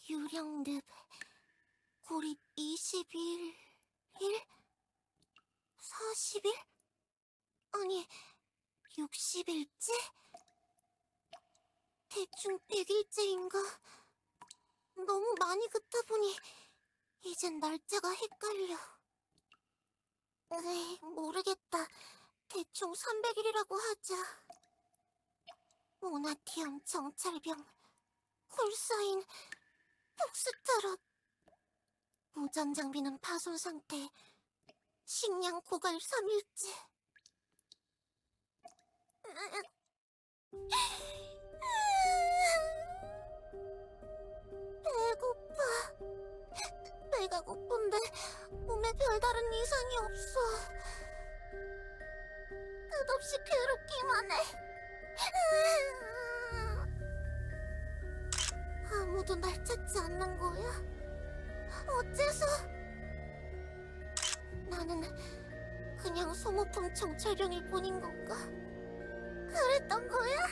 유령늪 고립 20일 40일? 아니 60일째? 대충 100일째인가? 너무 많이 긋다 보니 이젠 날짜가 헷갈려. 에이, 모르겠다. 대충 300일이라고 하자. 모나티엄 정찰병, 콜사인, 폭스트롯. 무전 장비는 파손 상태. 식량 고갈 3일째. 배고파. 배가 고픈데 몸에 별다른 이상이 없어. 끝없이 괴롭기만 해. 아무도 날 찾지 않는 거야? 어째서? 나는 그냥 소모품 정찰병일 뿐인 건가? 그랬던 거야?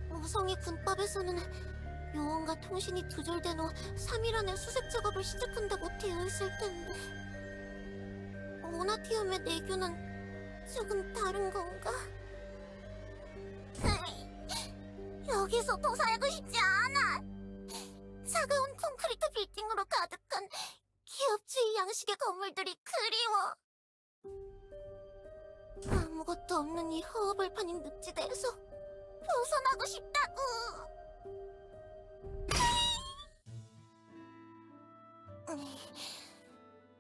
무성의 군법에서는 요원과 통신이 두절된 후 3일 안에 수색 작업을 시작한다고 되어 있을 텐데 모나티움의 내규는 조금 다른 건가? 여기서 더 살고 싶지 않아! 차가운 콘크리트 빌딩으로 가득한 기업주의 양식의 건물들이 그리워! 아무것도 없는 이 허허벌판인 늪지대에서 벗어나고 싶다고!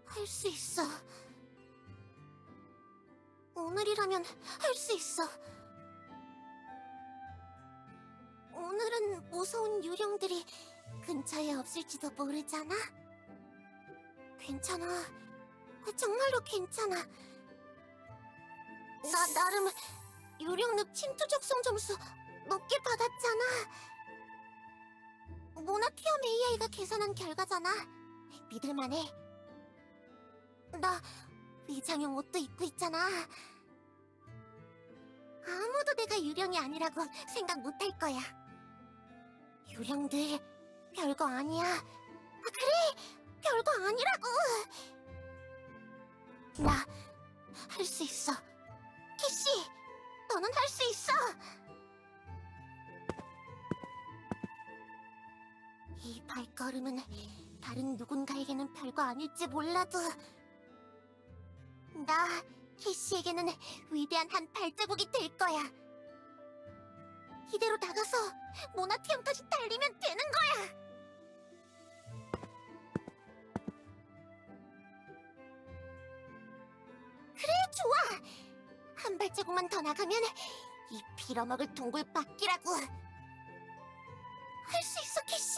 할 수 있어. 오늘이라면 할 수 있어. 오늘은 무서운 유령들이 근처에 없을지도 모르잖아. 괜찮아. 정말로 괜찮아. 나 나름 유령늪 침투 적성 점수 높게 받았잖아. 모나티엄 AI가 계산한 결과잖아. 믿을만해. 나 위장용 옷도 입고 있잖아. 아무도 내가 유령이 아니라고 생각 못할 거야. 유령들 별거 아니야. 그래, 별거 아니라고. 나 할 수 있어. 키씨, 너는 할 수 있어. 이 발걸음은 다른 누군가에게는 별거 아닐지 몰라도 나, 키씨에게는 위대한 한 발자국이 될 거야. 이대로 나가서 모나티움까지 달리면 되는 거야. 그래, 좋아. 한 발자국만 더 나가면 이 빌어먹을 동굴바퀴라고. 할 수 있어, 키씨.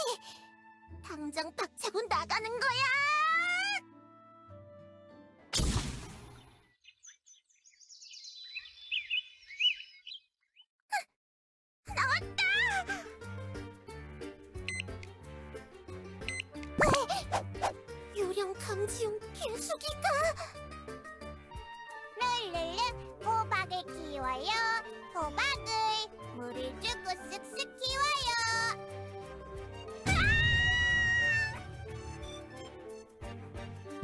당장 박차고 나가는 거야. 나왔다! 유령 감지용 개수기가. 랄랄라, 호박을 키워요. 호박을 물을 주고 쓱쓱 키워요.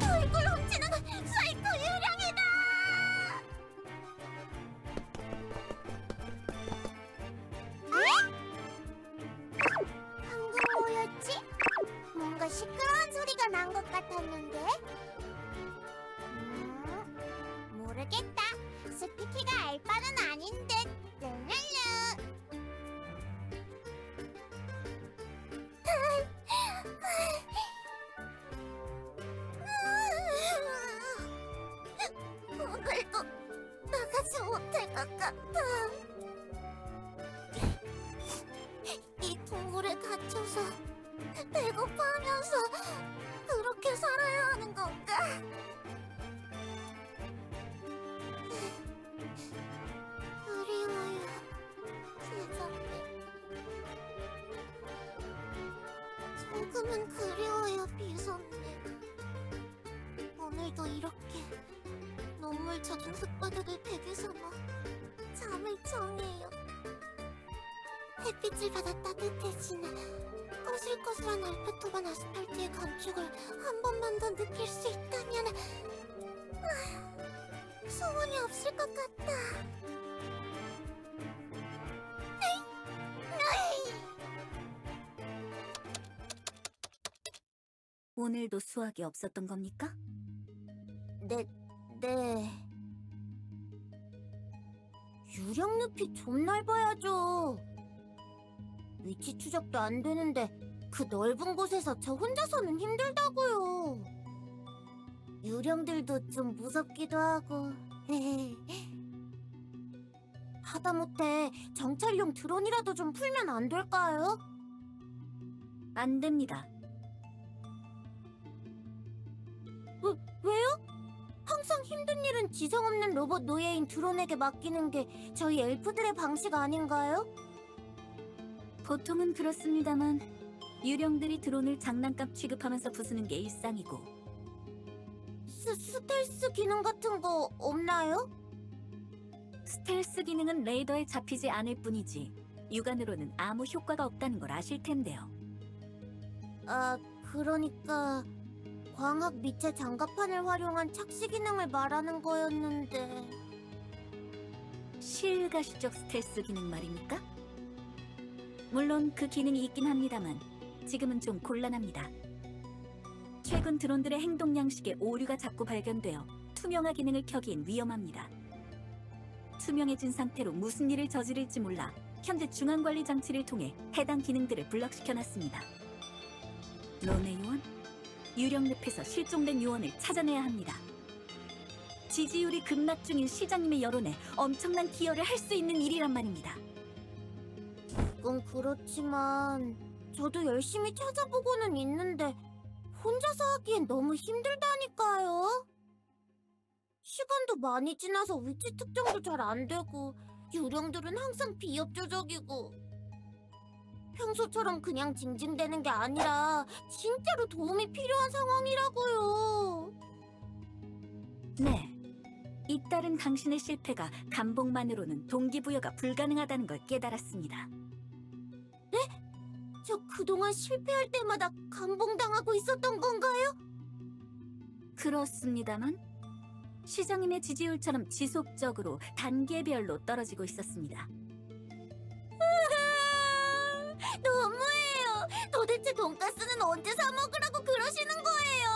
얼굴 훔치는 사이코 유령이다! 방금 뭐였지? 뭔가 시끄러운 소리가 난 것 같았는데? 모르겠다. 스피키가 알 바는 아닌 듯. 랄랄라. 오늘도 나가지 못할 것 같아. 이 동굴에 갇혀서 배고파하면서 그렇게 살아야 하는 건가? 그리워요, 세상에. 조금은 그리워요, 비선님. 오늘도 이렇게 눈물 젖은 흙바닥을 베개 삼아 잠을 청해요. 햇빛을 받아 따뜻해지는 거슬거슬한 알프토반 아스팔트의 감촉을 한 번만 더 느낄 수 있다면 소원이 없을 것 같다. 오늘도 수학이 없었던 겁니까? 네. 유령늪이 좀 넓어야죠. 위치 추적도 안 되는데 그 넓은 곳에서 저 혼자서는 힘들다고요. 유령들도 좀 무섭기도 하고. 하다못해 정찰용 드론이라도 좀 풀면 안 될까요? 안 됩니다. 왜요? 항상 힘든 일은 지성 없는 로봇 노예인 드론에게 맡기는 게 저희 엘프들의 방식 아닌가요? 보통은 그렇습니다만 유령들이 드론을 장난감 취급하면서 부수는 게 일상이고 스텔스 기능 같은 거 없나요? 스텔스 기능은 레이더에 잡히지 않을 뿐이지 육안으로는 아무 효과가 없다는 걸 아실 텐데요. 그러니까 광학 미체 장갑판을 활용한 착시 기능을 말하는 거였는데. 시일가시적 스텔스 기능 말입니까? 물론 그 기능이 있긴 합니다만 지금은 좀 곤란합니다. 최근 드론들의 행동 양식에 오류가 자꾸 발견되어 투명화 기능을 켜기엔 위험합니다. 투명해진 상태로 무슨 일을 저지를지 몰라 현재 중앙관리 장치를 통해 해당 기능들을 블럭시켜놨습니다. 론의 요원? 유령늪에서 실종된 요원을 찾아내야 합니다. 지지율이 급락 중인 시장님의 여론에 엄청난 기여를 할 수 있는 일이란 말입니다. 그건 그렇지만 저도 열심히 찾아보고는 있는데 혼자서 하기엔 너무 힘들다니까요. 시간도 많이 지나서 위치 특정도 잘 안 되고 유령들은 항상 비협조적이고 평소처럼 그냥 징징대는 게 아니라 진짜로 도움이 필요한 상황이라고요. 네, 잇따른 당신의 실패가 감봉만으로는 동기부여가 불가능하다는 걸 깨달았습니다. 네? 저 그동안 실패할 때마다 감봉당하고 있었던 건가요? 그렇습니다만 시장님의 지지율처럼 지속적으로 단계별로 떨어지고 있었습니다. 너무해요. 도대체 돈가스는 언제 사 먹으라고 그러시는 거예요?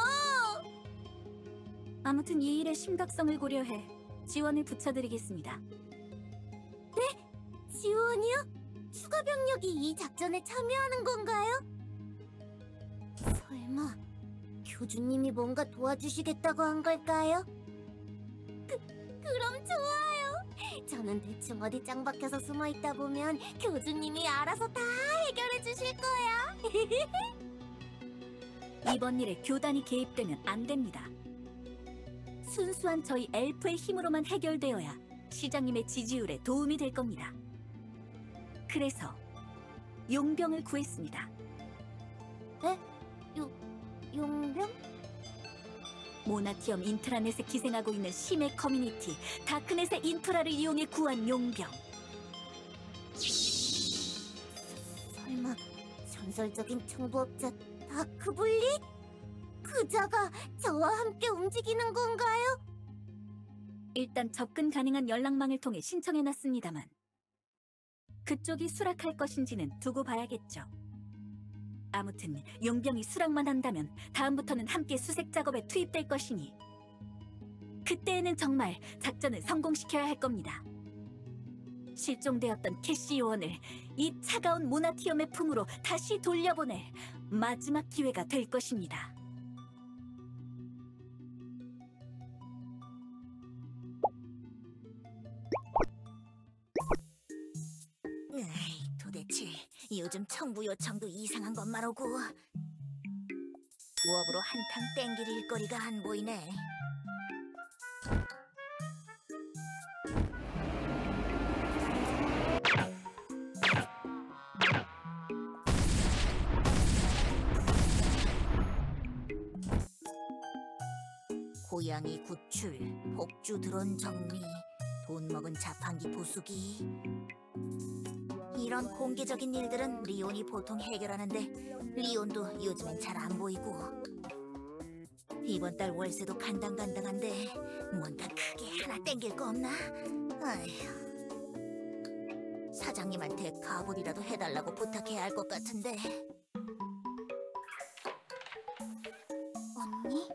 아무튼 이 일의 심각성을 고려해 지원을 붙여드리겠습니다. 네? 지원이요? 추가 병력이 이 작전에 참여하는 건가요? 설마 교주님이 뭔가 도와주시겠다고 한 걸까요? 그럼 좋아요. 저는 대충 어디 짱 박혀서 숨어 있다 보면 교주님이 알아서 다 해결해 주실 거야. 이번 일에 교단이 개입되면 안 됩니다. 순수한 저희 엘프의 힘으로만 해결되어야 시장님의 지지율에 도움이 될 겁니다. 그래서 용병을 구했습니다. 네? 용병? 모나티엄 인트라넷에 기생하고 있는 심해 커뮤니티 다크넷의 인프라를 이용해 구한 용병. 설마 전설적인 정보업자 다크블리? 그자가 저와 함께 움직이는 건가요? 일단 접근 가능한 연락망을 통해 신청해놨습니다만 그쪽이 수락할 것인지는 두고 봐야겠죠. 아무튼 용병이 수락만 한다면 다음부터는 함께 수색 작업에 투입될 것이니 그때에는 정말 작전을 성공시켜야 할 겁니다. 실종되었던 캐시 요원을 이 차가운 모나티엄의 품으로 다시 돌려보낼 마지막 기회가 될 것입니다. 도대체 요즘 청부 요청도 이상한 것만 오고 부업으로 한탕 땡길 일거리가 안 보이네. 고양이 구출, 폭주 드론 정리, 돈 먹은 자판기 부수기. 이런 공개적인 일들은 리온이 보통 해결하는데 리온도 요즘엔 잘 안 보이고. 이번 달 월세도 간당간당한데 뭔가 크게 하나 땡길 거 없나? 아휴. 사장님한테 가불이라도 해달라고 부탁해야 할 것 같은데. 언니?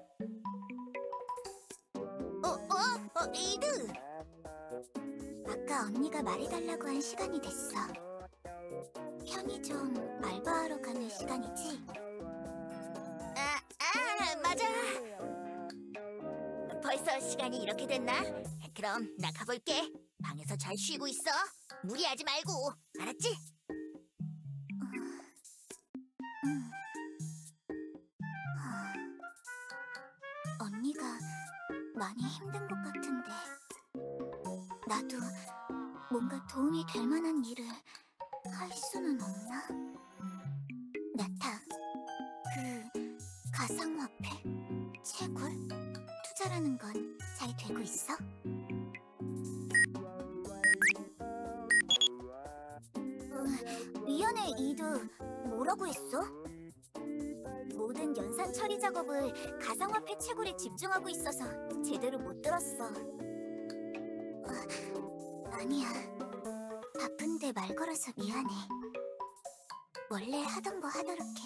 이드! 아까 언니가 말해달라고 한 시간이 됐어. 편의점 알바하러 가는 시간이지? 맞아. 벌써 시간이 이렇게 됐나? 그럼 나 가볼게. 방에서 잘 쉬고 있어. 무리하지 말고, 알았지? 언니가 많이 힘든 것 같은데 나도 뭔가 도움이 될 만한 일을 할 수는 없나? 나타, 그 가상화폐, 채굴, 투자라는 건 잘 되고 있어? 미안해 이드, 뭐라고 했어? 모든 연산 처리 작업을 가상화폐 채굴에 집중하고 있어서 제대로 못 들었어. 아니야. 바쁜데 말 걸어서 미안해. 원래 하던 거 하도록 해.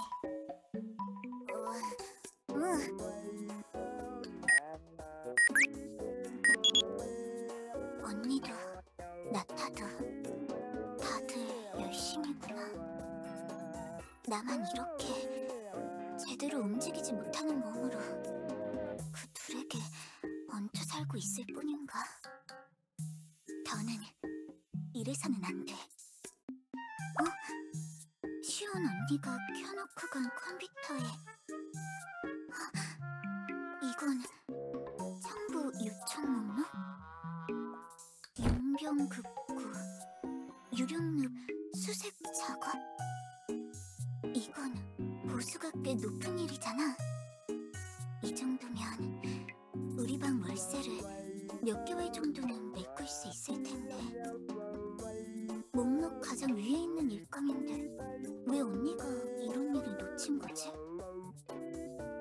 언니도, 나타도 다들 열심히구나. 나만 이렇게 제대로 움직이지 못하는 몸으로 그 둘에게 얹혀 살고 있을 뿐인가. 더는 이래서는 안 돼. 시온 언니가 켜놓고 간 컴퓨터에 이건 청부 요청 목록? 용병급구 유령늪 수색 작업? 이건 보수가 꽤 높은 일이잖아. 이 정도면 우리 방 월세를 몇 개월 정도는 메꿀 수 있을 텐데. 목록 가장 위에 있는 일감인데 왜 언니가 이런 일을 놓친 거지?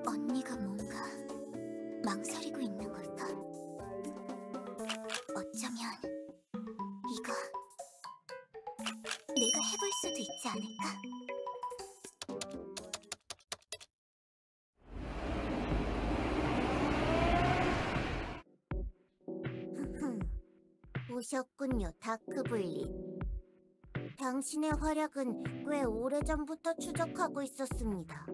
언니가 뭔가 망설이고 있는 걸까? 어쩌면 이거 내가 해볼 수도 있지 않을까? 오셨군요, 다크블리. 당신의 활약은 꽤 오래전부터 추적하고 있었습니다.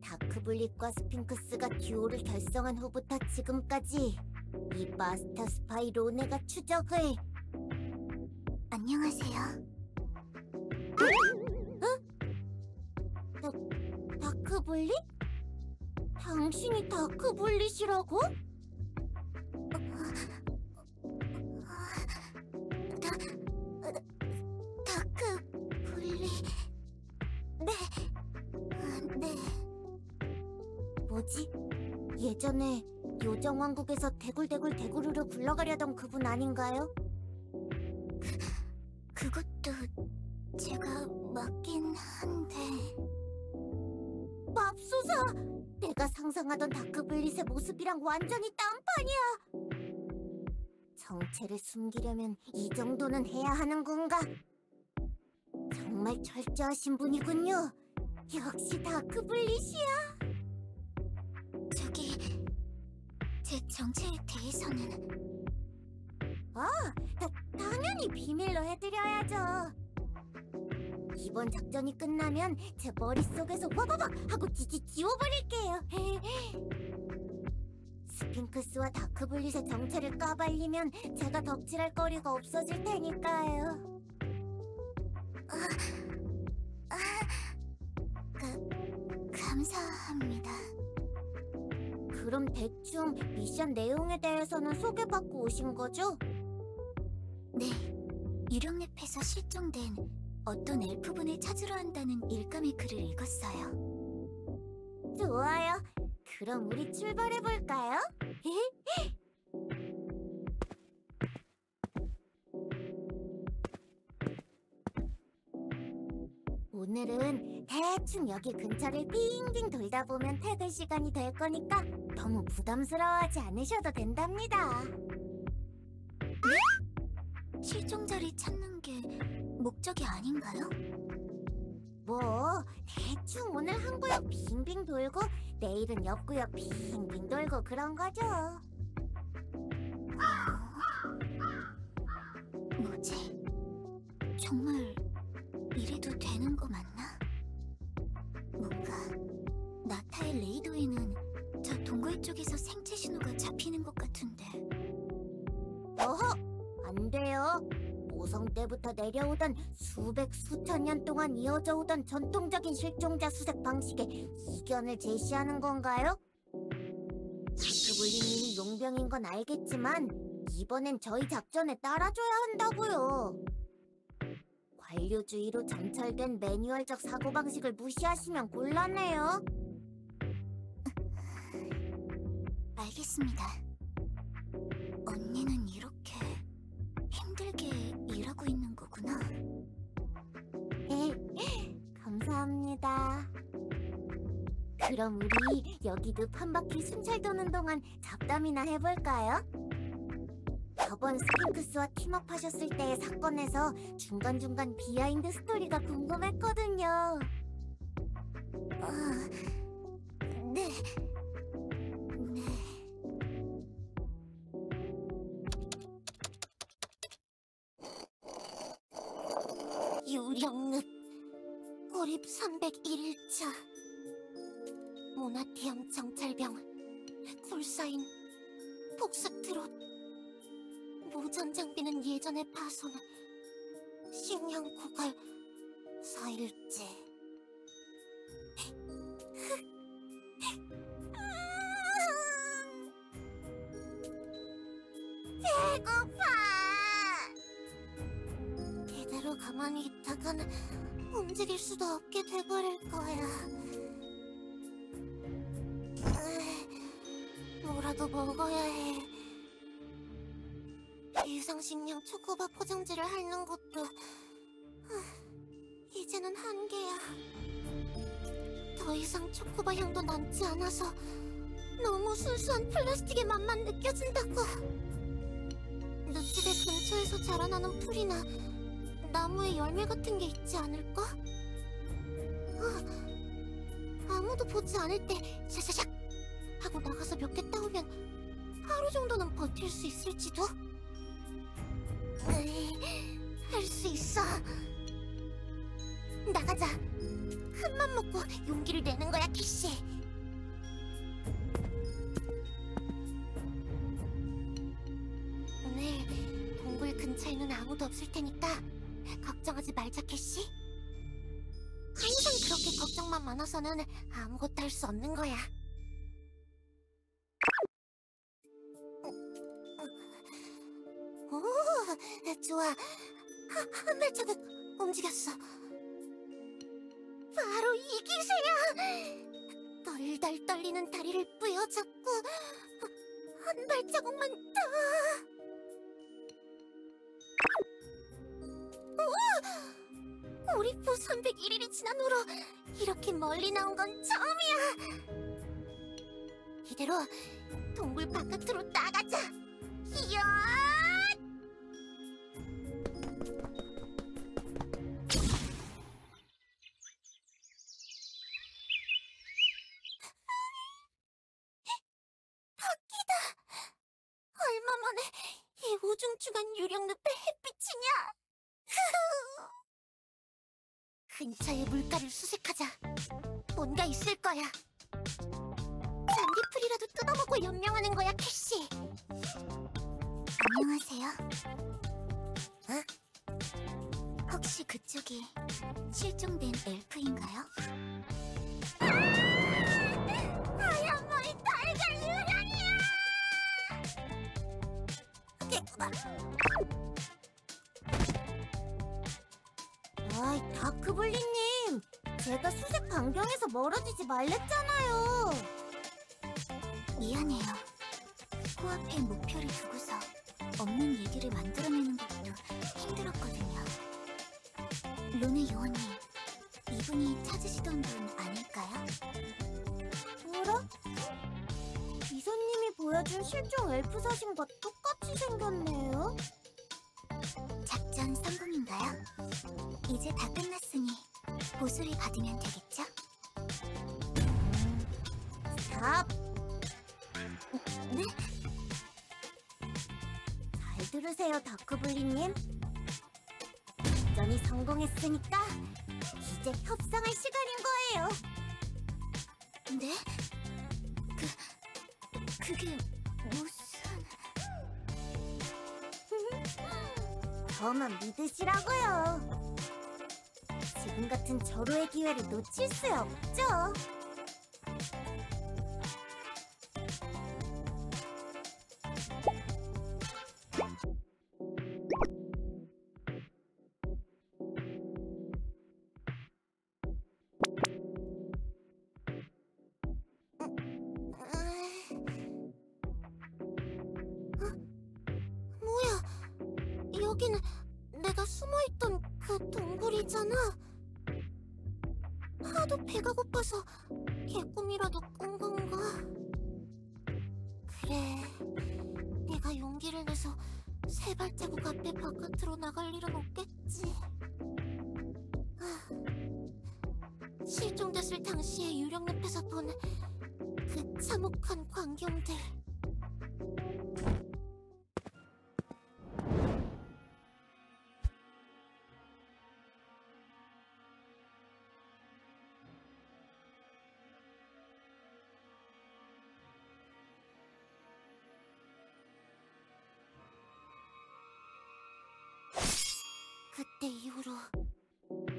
다크블릿과 스핑크스가 듀오를 결성한 후부터 지금까지 이 마스터 스파이 로네가 추적을... 안녕하세요. 다크블릿? 당신이 다크블릿이라고? 다크블리... 네. 뭐지? 예전에 요정왕국에서 대굴대굴대굴으로 굴러가려던 그분 아닌가요? 그것도 제가 맞긴 한데... 맙소사! 내가 상상하던 다크블릿의 모습이랑 완전히 딴판이야! 정체를 숨기려면 이 정도는 해야 하는 건가? 정말 철저하신 분이군요. 역시 다크블릿이야. 저기... 제 정체에 대해서는... 당연히 비밀로 해드려야죠. 이번 작전이 끝나면 제 머릿속에서 와바박 하고 지워버릴게요. 스핑크스와 다크블릿의 정체를 까발리면 제가 덕질할 거리가 없어질 테니까요. 감사합니다. 그럼 대충 미션 내용에 대해서는 소개받고 오신 거죠? 네, 유령랩에서 실종된 어떤 엘프분을 찾으러 한다는 일감의 글을 읽었어요. 좋아요. 그럼 우리 출발해볼까요? 오늘은 대충 여기 근처를 빙빙 돌다 보면 퇴근 시간이 될 거니까 너무 부담스러워하지 않으셔도 된답니다. 실종자를 찾는 게 목적이 아닌가요? 뭐 대충 오늘 한 구역 빙빙 돌고 내일은 옆 구역 빙빙 돌고 그런 거죠. 뭐지? 정말 이래도 되는 거 맞나? 뭔가 나타의 레이더에는 저 동굴 쪽에서 생체 신호가 잡히는 것 같은데. 어허! 안 돼요. 모성 때부터 내려오던 수백 수천 년 동안 이어져 오던 전통적인 실종자 수색 방식에 이견을 제시하는 건가요? 다크블리님이 용병인 건 알겠지만 이번엔 저희 작전에 따라줘야 한다고요. 관료주의로 정찰된 매뉴얼적 사고방식을 무시하시면 곤란해요. 알겠습니다. 언니는 이렇게 힘들게 일하고 있는 거구나. 감사합니다. 그럼 우리 여기 늪 한 바퀴 순찰 도는 동안 잡담이나 해볼까요? 저번 스핑크스와 팀업하셨을 때의 사건에서 중간중간 비하인드 스토리가 궁금했거든요. 네. 유령늪 고립 301일차 모나티엄 정찰병 쿨사인 폭스트롯 무전 장비는 예전에 파손 식량 고갈 4일째 배고파 이대로 가만히 있다간 움직일 수도 없게 돼버릴 거야. 뭐라도 먹어야 해. 비상식량 초코바 포장지를 핥는 것도 이제는 한계야. 더 이상 초코바 향도 남지 않아서 너무 순수한 플라스틱의 맛만 느껴진다고. 늪지대 근처에서 자라나는 풀이나 나무에 열매 같은 게 있지 않을까? 아무도 보지 않을 때 샤샤샥 하고 나가서 몇 개 따오면 하루 정도는 버틸 수 있을지도? 할 수 있어. 나가자. 큰맘 먹고 용기를 내는 거야, 캐시. 오늘 동굴 근처에는 아무도 없을 테니까 걱정하지 말자, 캐시. 항상 그렇게 걱정만 많아서는 아무것도 할 수 없는 거야. 오, 좋아. 한 발자국 움직였어. 바로 이 기세야. 덜덜 떨리는 다리를 뿌여잡고 한 발자국만 더. 오! 오리포 301일이 지난 후로 이렇게 멀리 나온 건 처음이야. 이대로 동굴 바깥으로 나가자. 이야! 바퀴다. 얼마 만에 이 우중충한 유령늪에 햇빛이냐? 근처의 물가를 수색하자. 뭔가 있을 거야. 잔디풀이라도 뜯어먹고 연명하는 거야, 캐시. 안녕하세요. 어? 혹시 그쪽이 실종된 엘프인가요? 하얀 머리 달걀 유령이야! 깨끗하. 아이, 다크블리님. 제가 수색 반경에서 멀어지지 말랬잖아요. 미안해요. 코앞에 목표를 두고서 없는 얘기를 만들어내는 것도 힘들었거든요. 론의 요원님, 이분이 찾으시던 분 아닐까요? 뭐라? 미소님이 보여준 실종 엘프 사진과 똑같이 생겼네요. 작전 성공인가요? 이제 다 끝났으니 보수를 받으면 되겠죠? 답! 네? 잘 들으세요, 다크블리님. 작전이 성공했으니까 이제 협상할 시간인 거예요. 네? 그게 무슨... 저만 믿으시라고요. 지금 같은 절호의 기회를 놓칠 수 없죠. 뭐야? 여기는 내가 숨어있던 그 동굴이잖아. 하도 배가 고파서 개꿈이라도 꾼 건가? 그래, 내가 용기를 내서 세 발자국 앞에 바깥으로 나갈 일은 없겠지. 실종됐을 당시에 유령늪에서 본 그 참혹한 광경들. 그때 이후로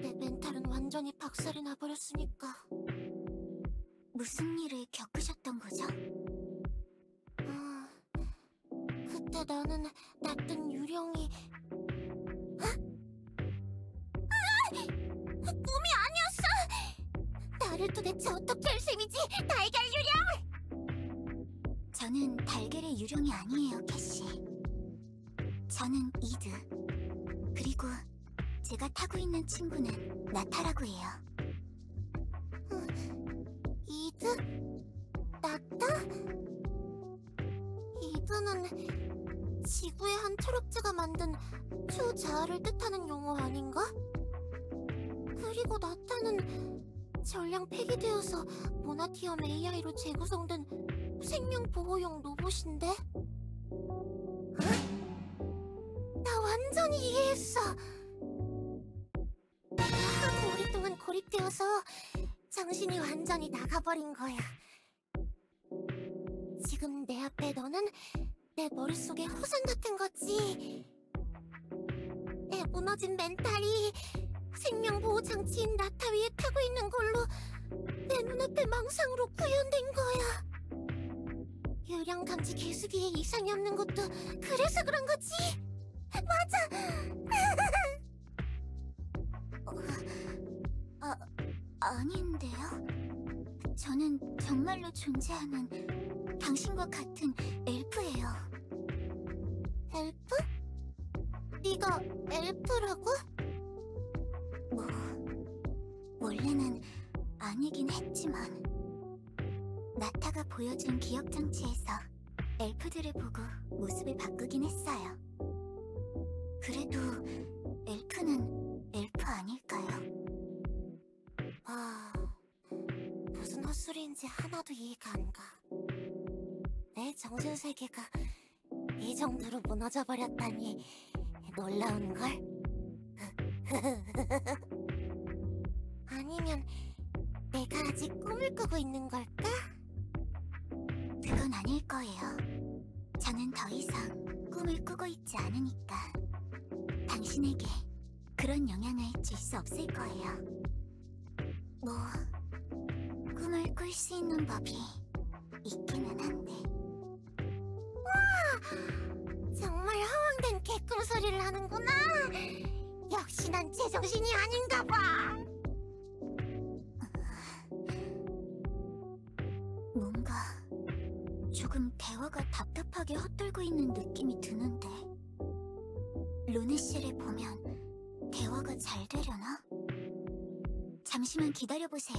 내 멘탈은 완전히 박살이 나버렸으니까. 무슨 일을 겪으셨던 거죠? 그때 나는 낯든 유령이 꿈이 아니었어! 나를 도대체 어떻게 할 셈이지, 달걀 유령! 저는 달걀의 유령이 아니에요, 캐시. 저는 이드. 그리고 제가 타고 있는 친구는 나타라고 해요. 이드? 나타? 이드는 지구의 한 철학자가 만든 초자아를 뜻하는 용어 아닌가? 그리고 나타는 전량 폐기되어서 모나티엄 AI로 재구성된 생명보호용 로봇인데? 나 완전히 이해했어. 하도 오랫동안 고립되어서 정신이 완전히 나가버린 거야. 지금 내 앞에 너는 내 머릿속의 허상 같은 거지. 내 무너진 멘탈이 생명보호 장치인 나타 위에 타고 있는 걸로 내 눈앞에 망상으로 구현된 거야. 유령 감지 개수기에 이상이 없는 것도 그래서 그런 거지. 맞아. 아닌데요? 저는 정말로 존재하는 당신과 같은 엘프예요. 엘프? 네가 엘프라고? 뭐, 원래는 아니긴 했지만 나타가 보여준 기억장치에서 엘프들을 보고 모습을 바꾸긴 했어요. 그래도 엘프는 엘프 아닐까요? 무슨 헛소리인지 하나도 이해가 안 가. 내 정신세계가 이 정도로 무너져버렸다니 놀라운걸? 아니면 내가 아직 꿈을 꾸고 있는 걸까? 그건 아닐 거예요. 저는 더 이상 꿈을 꾸고 있지 않으니까 당신에게 그런 영향을 줄 수 없을 거예요. 뭐, 꿈을 꿀 수 있는 법이 있기는 한데. 정말 허황된 개꿈 소리를 하는구나. 역시 난 제정신이 아닌가 봐. 뭔가 좀 이상하게 헛돌고 있는 느낌이 드는데. 루네 씨를 보면 대화가 잘 되려나? 잠시만 기다려보세요.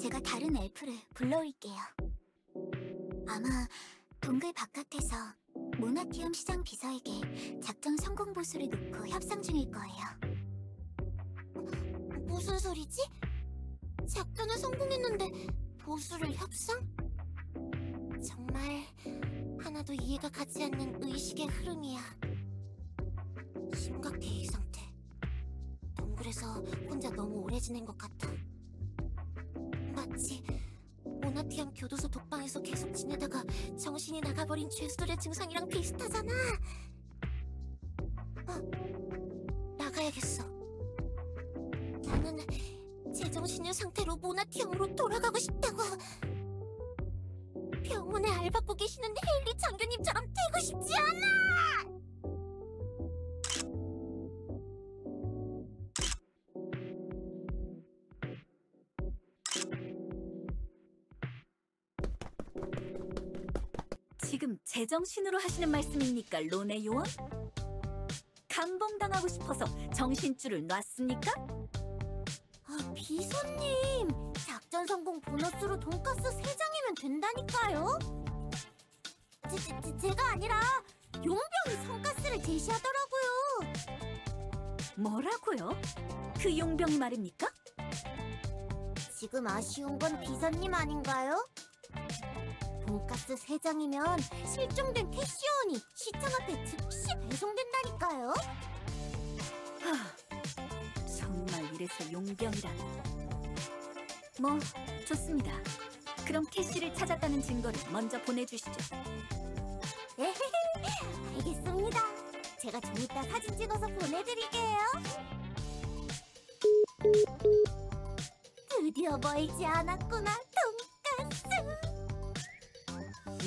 제가 다른 엘프를 불러올게요. 아마 동굴 바깥에서 모나티엄 시장 비서에게 작전 성공 보수를 놓고 협상 중일 거예요. 무슨 소리지? 작전은 성공했는데 보수를 협상? 정말 하나도 이해가 가지 않는 의식의 흐름이야. 심각해, 이 상태. 동굴에서 혼자 너무 오래 지낸 것 같아. 마치 모나티엄 교도소 독방에서 계속 지내다가 정신이 나가버린 죄수들의 증상이랑 비슷하잖아. 나가야겠어. 나는 제정신의 상태로 모나티엄으로 돌아가고 싶다고. 병원에 알바고 계시는 헤일리 장교님처럼 되고 싶지 않아! 지금 제정신으로 하시는 말씀입니까, 로네 요원? 감봉당하고 싶어서 정신줄을 놨습니까? 비서님! 작전 성공 보너스로 돈가스 3장이면 된다니까요? 제가 아니라 용병이 성가스를 제시하더라고요. 뭐라고요? 그 용병이 말입니까? 지금 아쉬운 건 비서님 아닌가요? 돈가스 3장이면 실종된 캐시온이 시청 앞에 즉시 배송된다니까요? 정말 이래서 용병이라. 뭐, 좋습니다. 그럼 캐시를 찾았다는 증거를 먼저 보내주시죠. 알겠습니다. 제가 좀 이따 사진 찍어서 보내드릴게요. 드디어 멀지 않았구나, 돈가스.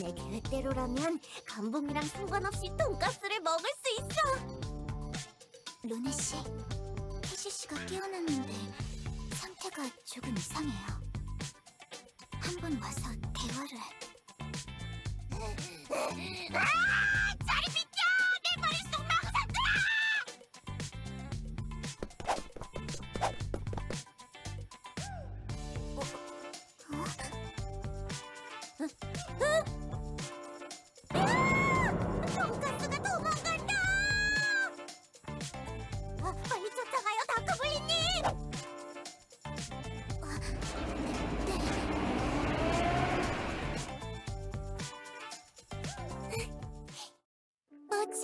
내 계획대로라면 감봉이랑 상관없이 돈가스를 먹을 수 있어. 루네 씨, 캐시 씨가 깨어났는데 상태가 조금 이상해요. 한번 와서 대화를. 저리 비켜! 내 머릿속 망상들아! 돈가스가 도망간다! 빨리 쫓아가요, 다크블리님! 뭐지?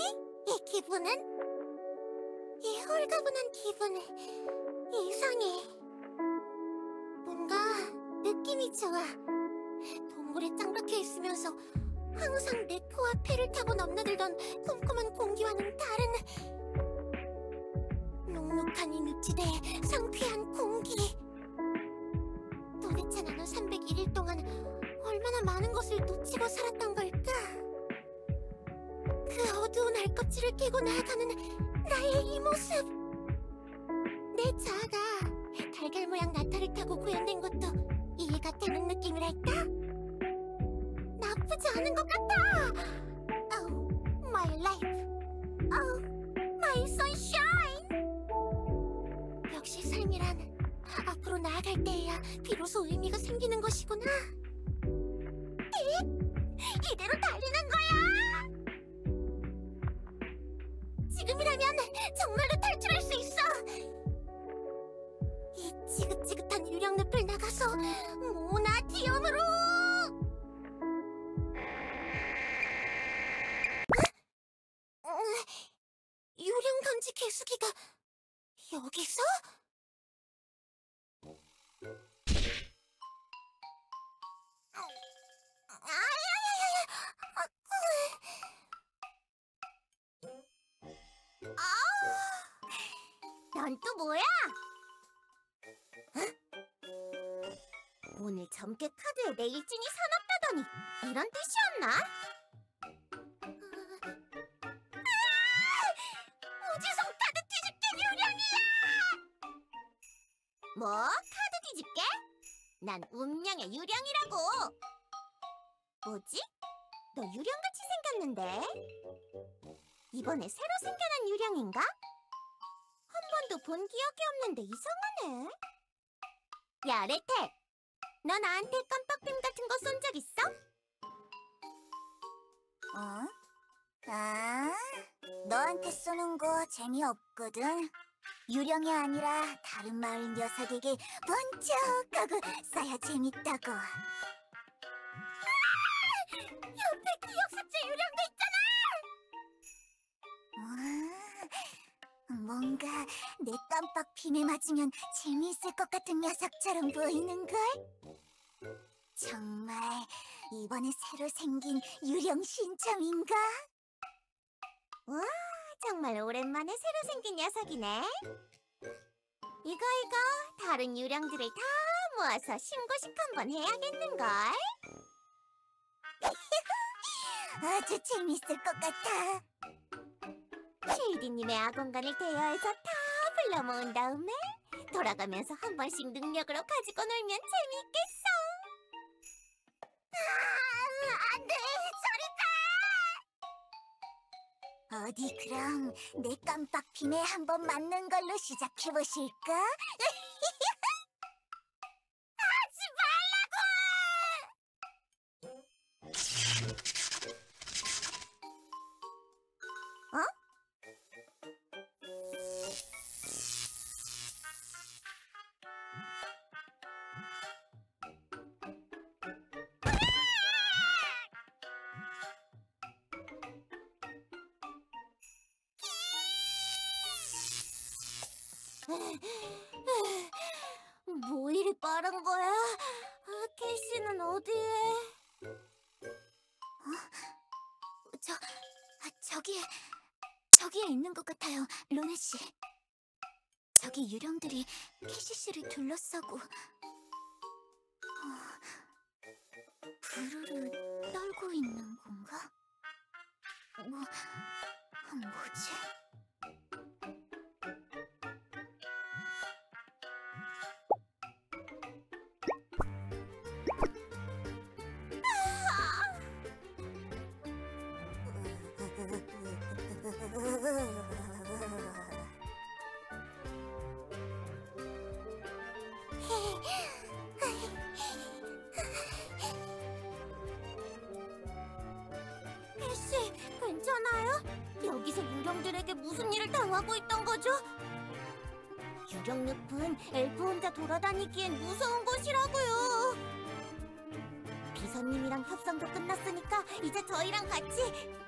이 기분은? 이 홀가분한 기분은 이상해. 뭔가 느낌이 좋아. 동굴에 짱박혀 있으면서 항상 내 코와 폐를 타고 넘나들던 쿰쿰한 공기와는 다른 눅눅하니 늪지대의 상쾌한 공기. 도대체 나는 301일 동안 얼마나 많은 것을 놓치고 살았던 걸까? 그 어두운 알껍질을 깨고 나아가는 나의 이 모습. 내 자아가 달걀 모양 나타를 타고 구현된 것도 이해가 되는 느낌이랄까? 나쁘지 않은 것 같아. Oh, my life. Oh, my sunshine. 역시 삶이란 앞으로 나아갈 때에야 비로소 의미가 생기는 것이구나. 이대로 달리는 거야. 지금이라면 정말로 탈출할 수 있어. 이 지긋지긋한 유령 늪을 나가서 모나티엄으로. 유령 감지 개수기가 여기서? 넌 또 뭐야? 오늘 점괘 카드에 내 일진이 사납다더니 이런 뜻이었나? 오지성 카드 뒤집기 유령이야! 뭐? 카드 뒤집게? 난 운명의 유령이라고! 뭐지? 너 유령같이 생겼는데? 이번에 새로 생겨난 유령인가? 한 번도 본 기억이 없는데 이상하네. 야, 레테! 너 나한테 깜빡빔 같은 거 쏜 적 있어? 너한테 쏘는 거 재미없거든. 유령이 아니라 다른 마을 녀석에게 번쩍하고 쏴야 재밌다고. 옆에 기억삭제 유령도 있잖아! 뭔가 내 깜빡 빔에 맞으면 재미있을 것 같은 녀석처럼 보이는걸? 정말 이번에 새로 생긴 유령 신참인가? 와, 정말 오랜만에 새로 생긴 녀석이네. 이거 다른 유령들을 다 모아서 신고식 한번 해야겠는걸? 아주 재밌을 것 같아. 쉐이디님의 악원간을 대여해서 다 불러 모은 다음에 돌아가면서 한 번씩 능력으로 가지고 놀면 재밌겠어. 안 돼, 저리 가! 어디 그럼 내 깜빡 빔에 한번 맞는 걸로 시작해 보실까? 하지 말라고! 어? 뭐 이리 빠른 거야? 캐시는 어디에? 저기에 있는 것 같아요, 로네 씨. 저기 유령들이 캐시 씨를 둘러싸고 부르르 떨고 있는 건가? 뭐지? 캐시, 괜찮아요? 여기서 유령들에게 무슨 일을 당하고 있던 거죠? 유령늪은 엘프 혼자 돌아다니기엔 무서운 곳이라고요. 비서님이랑 협상도 끝났으니까 이제 저희랑 같이...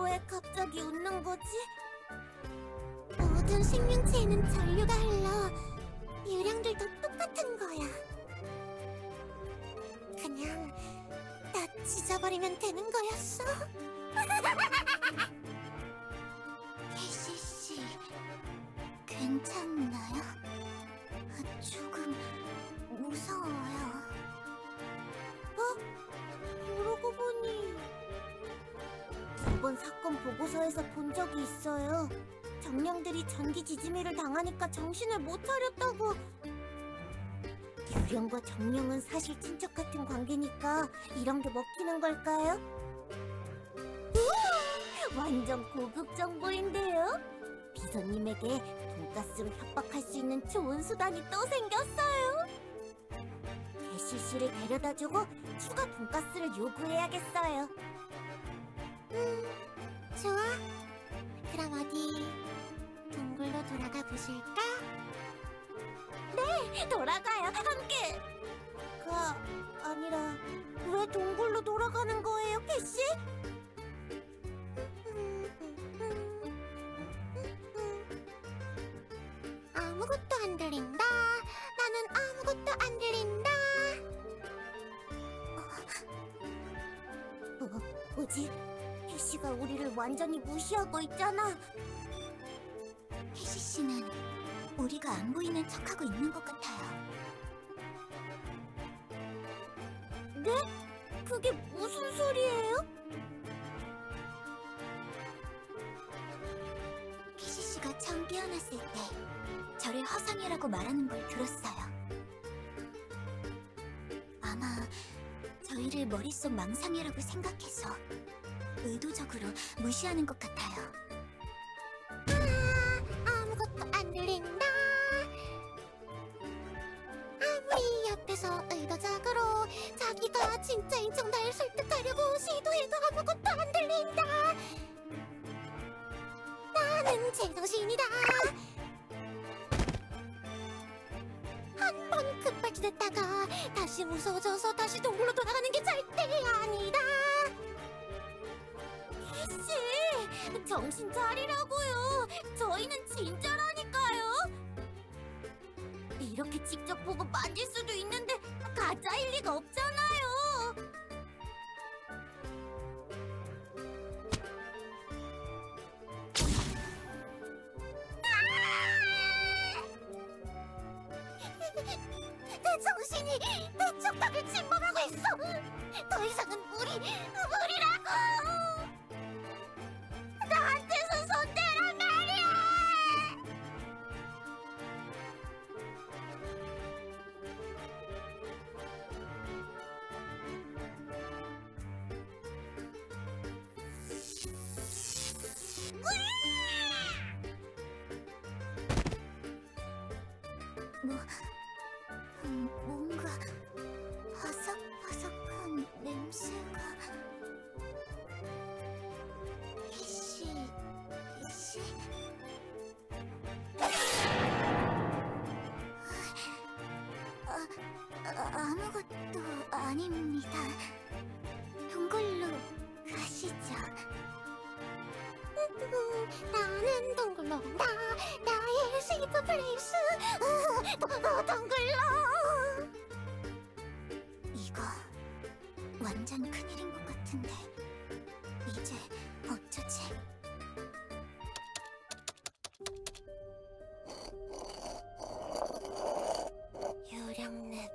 왜 갑자기 웃는 거지? 모든 생명체에는 전류가 흘러 유령들도 똑같은 거야. 그냥 나 찢어버리면 되는 거였어. 캐시 씨, 괜찮나요? 조금 무서워요. 그러고 보니 저번 사건 보고서에서 본 적이 있어요. 정령들이 전기 지지매를 당하니까 정신을 못 차렸다고. 유령과 정령은 사실 친척 같은 관계니까 이런 게 먹히는 걸까요? 우와, 완전 고급 정보인데요. 비서님에게 돈가스로 협박할 수 있는 좋은 수단이 또 생겼어요. 캐시 씨를 데려다주고 추가 돈가스를 요구해야겠어요. 좋아. 그럼 어디 동굴로 돌아가 보실까? 네, 돌아가요. 함께. 아니라 왜 동굴로 돌아가는 거예요, 캐시? 아무것도 안 들린다. 나는 아무것도 안 들린다. 뭐지? 캐시가 우리를 완전히 무시하고 있잖아. 캐시 씨는 우리가 안 보이는 척하고 있는 것 같아요. 네? 그게 무슨 소리예요? 처음 깨어났을 때 저를 허상이라고 말하는 걸 들었어요. 아마 저희를 머릿속 망상이라고 생각해서 의도적으로 무시하는 것 같아요. 아무것도 안 들린다. 아무리 옆에서 의도적으로 자기가 진짜인 척 날 설득하려고 시도해도 아무것도 안 들린다. 나는 제정신이다. 한 번 급발진했다가 다시 무서워져서 다시 동굴로 돌아가는 게 절대 아니다. 씨, 정신 차리라고요. 저희는 진짜라니까요. 이렇게 직접 보고 만질 수도 있는데 가짜일 리가 없잖아요. 내 정신이 내 촉각을 침범하고 있어. 더 이상은 무리라고. 나한테서 손 대란 말이야. 뭔가 바삭바삭한 냄새가. 씨. 아무것도 아닙니다. 동굴로 가시죠. 나는 동굴로 온다. 나의 세이프 플레이스. 동굴로. 이거 완전 큰일인 것 같은데 이제 어쩌지? 유령늪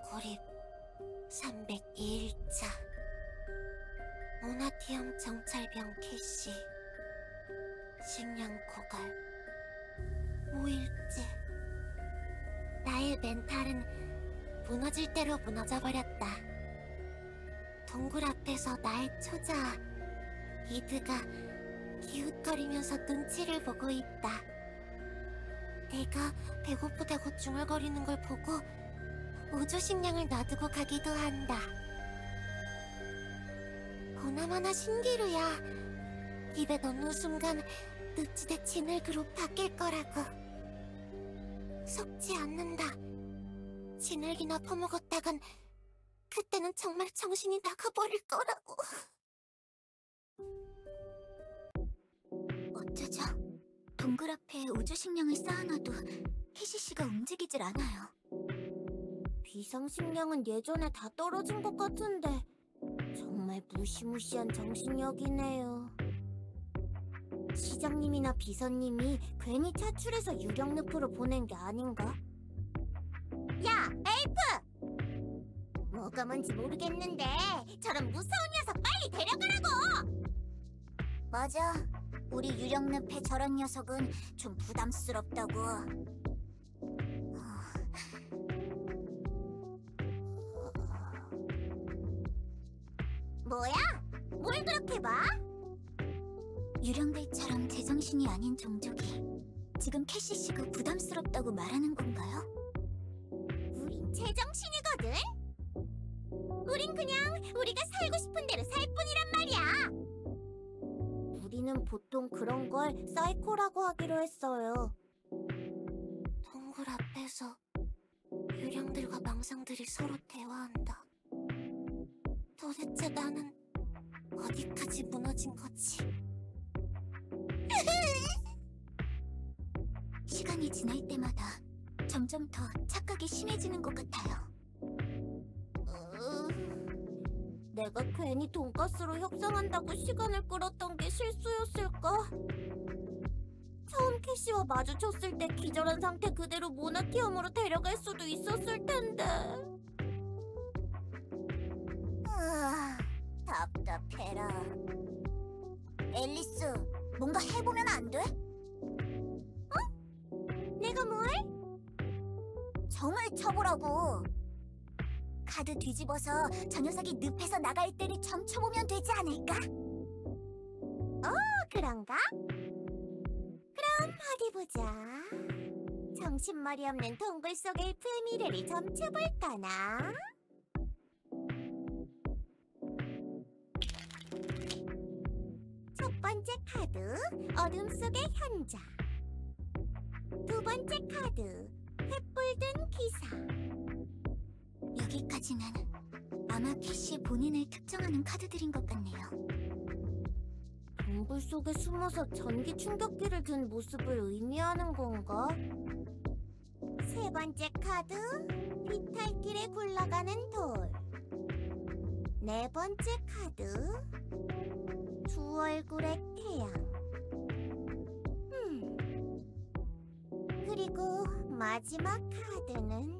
고립 302일차. 모나티엄 정찰병 캐시. 식량 고갈 5일째. 나의 멘탈은 무너질 대로 무너져버렸다. 동굴 앞에서 나의 초자 이드가 기웃거리면서 눈치를 보고 있다. 내가 배고프다고 중얼거리는 걸 보고 우주 식량을 놔두고 가기도 한다. 보나마나 신기루야. 입에 넣는 순간 늪지대 진흙으로 바뀔 거라고. 속지 않는다. 진흙이나 퍼먹었다간 그때는 정말 정신이 나가버릴 거라고. 어쩌죠? 동굴 앞에 우주 식량을 쌓아놔도 캐시씨가 움직이질 않아요. 비상식량은 예전에 다 떨어진 것 같은데 정말 무시무시한 정신력이네요. 시장님이나 비서님이 괜히 차출해서 유령늪으로 보낸 게 아닌가? 야, 에이프! 뭐가 뭔지 모르겠는데 저런 무서운 녀석 빨리 데려가라고! 맞아. 우리 유령늪에 저런 녀석은 좀 부담스럽다고. 뭐야? 뭘 그렇게 봐? 유령들처럼 제정신이 아닌 종족이 지금 캐시씨가 부담스럽다고 말하는 건가요? 우린 제정신이거든? 우린 그냥 우리가 살고 싶은 대로 살 뿐이란 말이야. 우리는 보통 그런 걸 사이코라고 하기로 했어요. 동굴 앞에서 유령들과 망상들이 서로 대화한다. 도대체 나는 어디까지 무너진 거지? 시간이 지날 때마다 점점 더 착각이 심해지는 것 같아요. 내가 괜히 돈가스로 협상한다고 시간을 끌었던 게 실수였을까? 처음 캐시와 마주쳤을 때 기절한 상태 그대로 모나티엄으로 데려갈 수도 있었을 텐데. 답답해라. 앨리스, 뭔가 해보면 안 돼? 점을 쳐보라고. 카드 뒤집어서 저 녀석이 늪에서 나갈 때를 점 쳐보면 되지 않을까? 그런가? 그럼 어디 보자. 정신머리 없는 동굴 속의 풀미래를 점쳐볼까나? 첫 번째 카드, 어둠 속의 현자. 두 번째 카드, 횃불 든 기사. 여기까지는 아마 캐시 본인을 특정하는 카드들인 것 같네요. 동굴 속에 숨어서 전기 충격기를 든 모습을 의미하는 건가? 세 번째 카드, 비탈길에 굴러가는 돌. 네 번째 카드, 두 얼굴의 태양. 그리고 마지막 카드는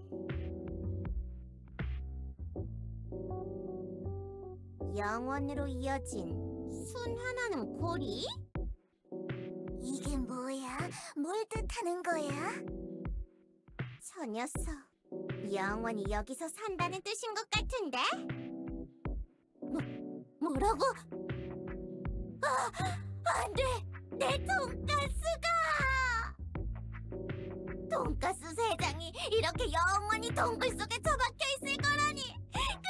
영원으로 이어진 순 하나는 고리? 이게 뭐야? 뭘 뜻하는 거야? 저 녀석, 영원히 여기서 산다는 뜻인 것 같은데? 뭐라고? 안 돼! 내 돈가스가! 돈가스 세 장이 이렇게 영원히 동굴 속에 처박혀 있을 거라니!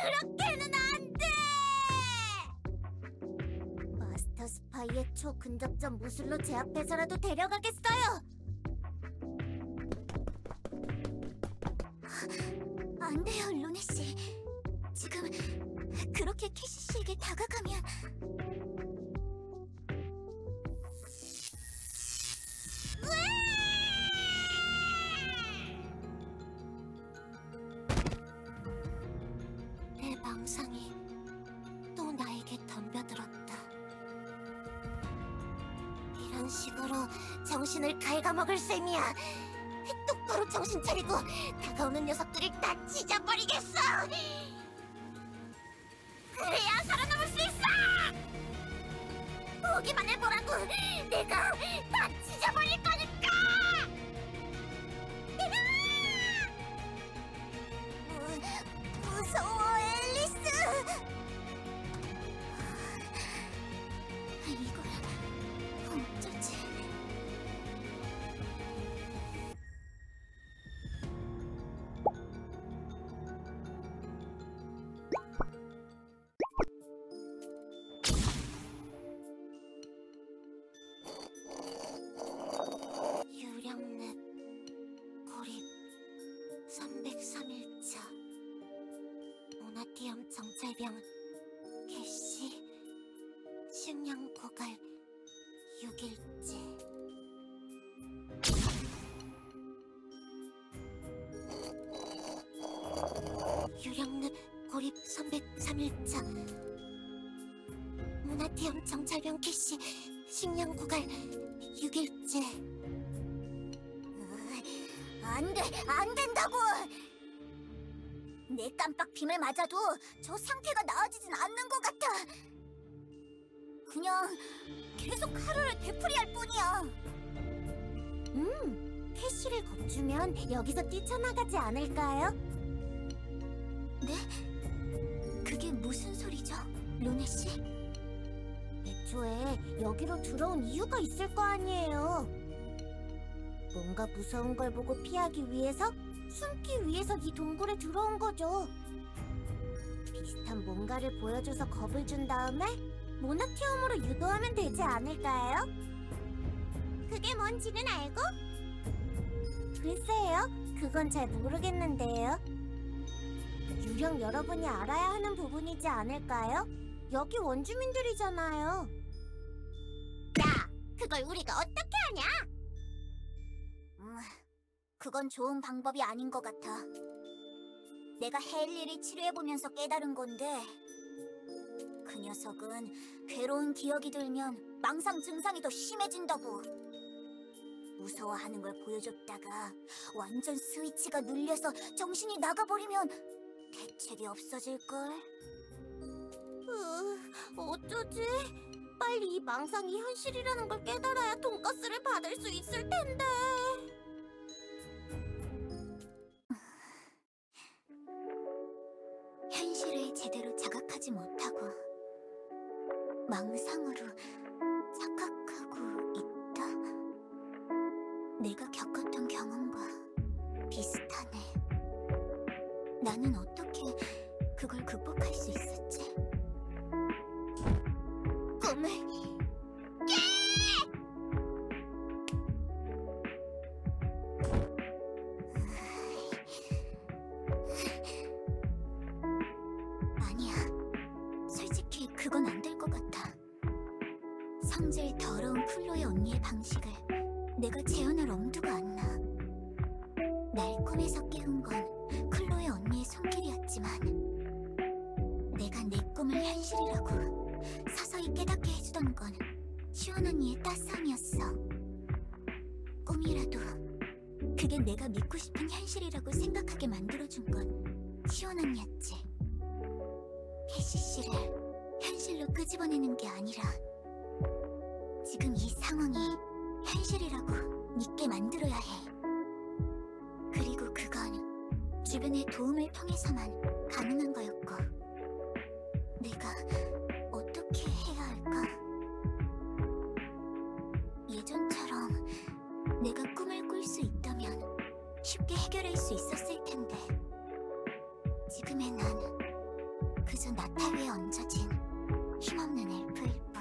그렇게는 안 돼! 마스터 스파이의 초근접전 무술로 제압해서라도 데려가겠어요! 안 돼요, 루네 씨. 지금 그렇게 캐시 씨에게 다가가면 내 망상이 또 나에게 덤벼들었다. 이런 식으로 정신을 갉아먹을 셈이야. 똑바로 정신 차리고 다가오는 녀석들을 다 찢어버리겠어. 그래야 살아남을 수 있어. 보기만 해보라고. 내가 다 찢어버릴 거니까. 무서워, 앨리스. 이걸 어쩌지? 유령넷 고립 303일차 모나티엄 정찰병 개시 식량 고갈 6일째. 유령넷 고립 303일차 모나티엄 정찰병 캐시 식량 고갈 6일째. 안 돼, 안 된다고! 내 깜빡 빔을 맞아도 저 상태가 나아지진 않는 것 같아. 그냥 계속 하루를 되풀이할 뿐이야. 캐시를 겁주면 여기서 뛰쳐나가지 않을까요? 네? 그게 무슨 소리죠, 루네 씨? 애초에 여기로 들어온 이유가 있을 거 아니에요. 뭔가 무서운 걸 보고 피하기 위해서, 숨기 위해서 이 동굴에 들어온 거죠. 비슷한 뭔가를 보여줘서 겁을 준 다음에 모나티움으로 유도하면 되지 않을까요? 그게 뭔지는 알고? 글쎄요, 그건 잘 모르겠는데요. 유령 여러분이 알아야 하는 부분이지 않을까요? 여기 원주민들이잖아요. 야, 그걸 우리가 어떻게 하냐? 그건 좋은 방법이 아닌 것 같아. 내가 헨리를 치료해보면서 깨달은 건데 그 녀석은 괴로운 기억이 들면 망상 증상이 더 심해진다고. 무서워하는 걸 보여줬다가 완전 스위치가 눌려서 정신이 나가버리면 대책이 없어질걸? 어쩌지? 빨리 이 망상이 현실이라는 걸 깨달아야 돈가스를 받을 수 있을 텐데. 상대를 제대로 자각하지 못하고 망상으로 착각하고 있다. 내가 겪었던 경험과 비슷하네. 나는 어떻게 그걸 극복할 수 있었지? 꿈을 아니야. 솔직히 그건 안 될 것 같아. 성질 더러운 클로에 언니의 방식을 내가 재현할 엄두가 안 나. 날 꿈에서 깨운 건 클로에 언니의 손길이었지만 내가 내 꿈을 현실이라고 서서히 깨닫게 해주던 건 시원 언니의 따스함이었어. 꿈이라도 그게 내가 믿고 싶은 현실이라고 생각하게 만들어준 건 시원 언니였지. 캐시 씨를 현실로 끄집어내는 게 아니라 지금 이 상황이 현실이라고 믿게 만들어야 해. 그리고 그건 주변의 도움을 통해서만 가능한 거였고 내가 어떻게 해야 할까? 예전처럼 내가 꿈을 꿀 수 있다면 쉽게 해결할 수 있었을 텐데 지금의 난 그저 나타 위에 얹어진 힘없는 엘프일 뿐.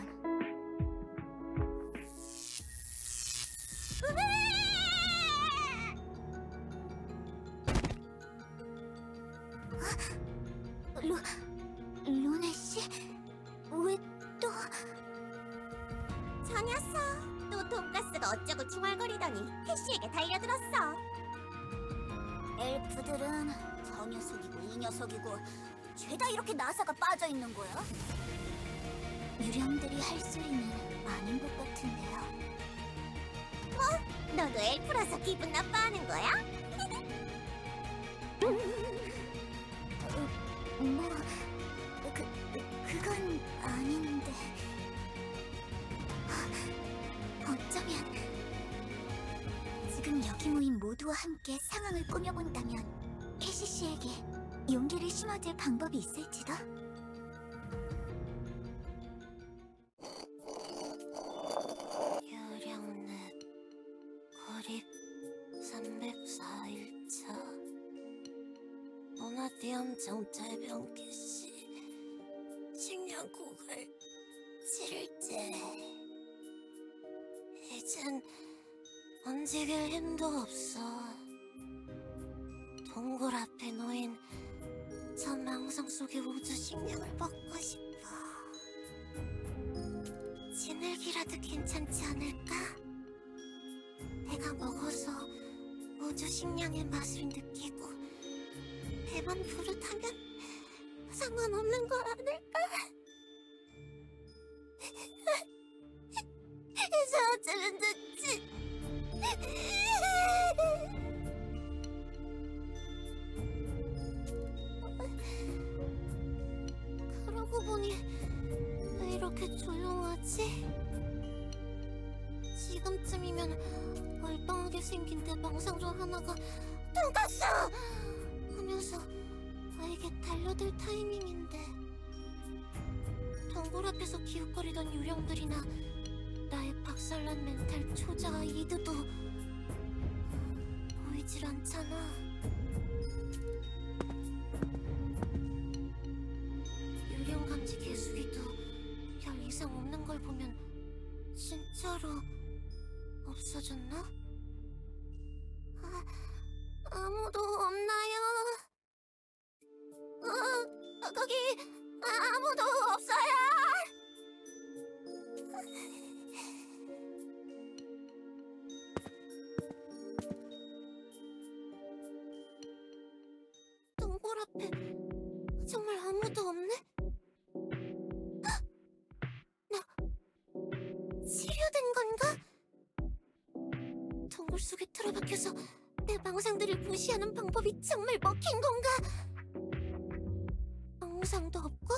루나 씨? 왜 또? 저 녀석 또 돈가스가 어쩌고 중얼거리더니 캐시에게 달려들었어. 엘프들은 저 녀석이고 이 녀석이고 죄다 이렇게 나사가 빠져있는 거야? 유령들이 할 소리는 아닌 것 같은데요. 너도 엘프라서 기분 나빠하는 거야? 뭐 그건 아닌데 어쩌면 지금 여기 모인 모두와 함께 상황을 꾸며본다면 캐시 씨에게 용기를 심어줄 방법이 있을지도. 유령넷 고립 304일차 모나디엄 정찰병 캐시 식량고갈 7일째. 이젠 움직일 힘도 없어. 동굴 앞에 놓인 저 망상 속의 우주 식량을 먹고 싶어. 진흙이라도 괜찮지 않을까? 내가 먹어서 우주 식량의 맛을 느끼고 배만 부르다면 상관없는 거 아닐까? 이제 어쩌면 좋지? 그러고 보니 왜 이렇게 조용하지? 지금쯤이면 멀쩡하게 생긴 내 망상조 하나가 돈가스! 하면서 나에게 달려들 타이밍인데 동굴 앞에서 기웃거리던 유령들이나 나의 박살난 멘탈 초자 이드도 보이질 않잖아. 유령 감지 개수기도 별 이상 없는 걸 보면 진짜로 없어졌나? 아무도 없나요? 거기 아무도 없어요. 동굴 앞에 정말 아무도 없네? 나 치료된 건가? 동굴 속에 틀어박혀서 내 망상들을 무시하는 방법이 정말 먹힌 건가? 망상도 없고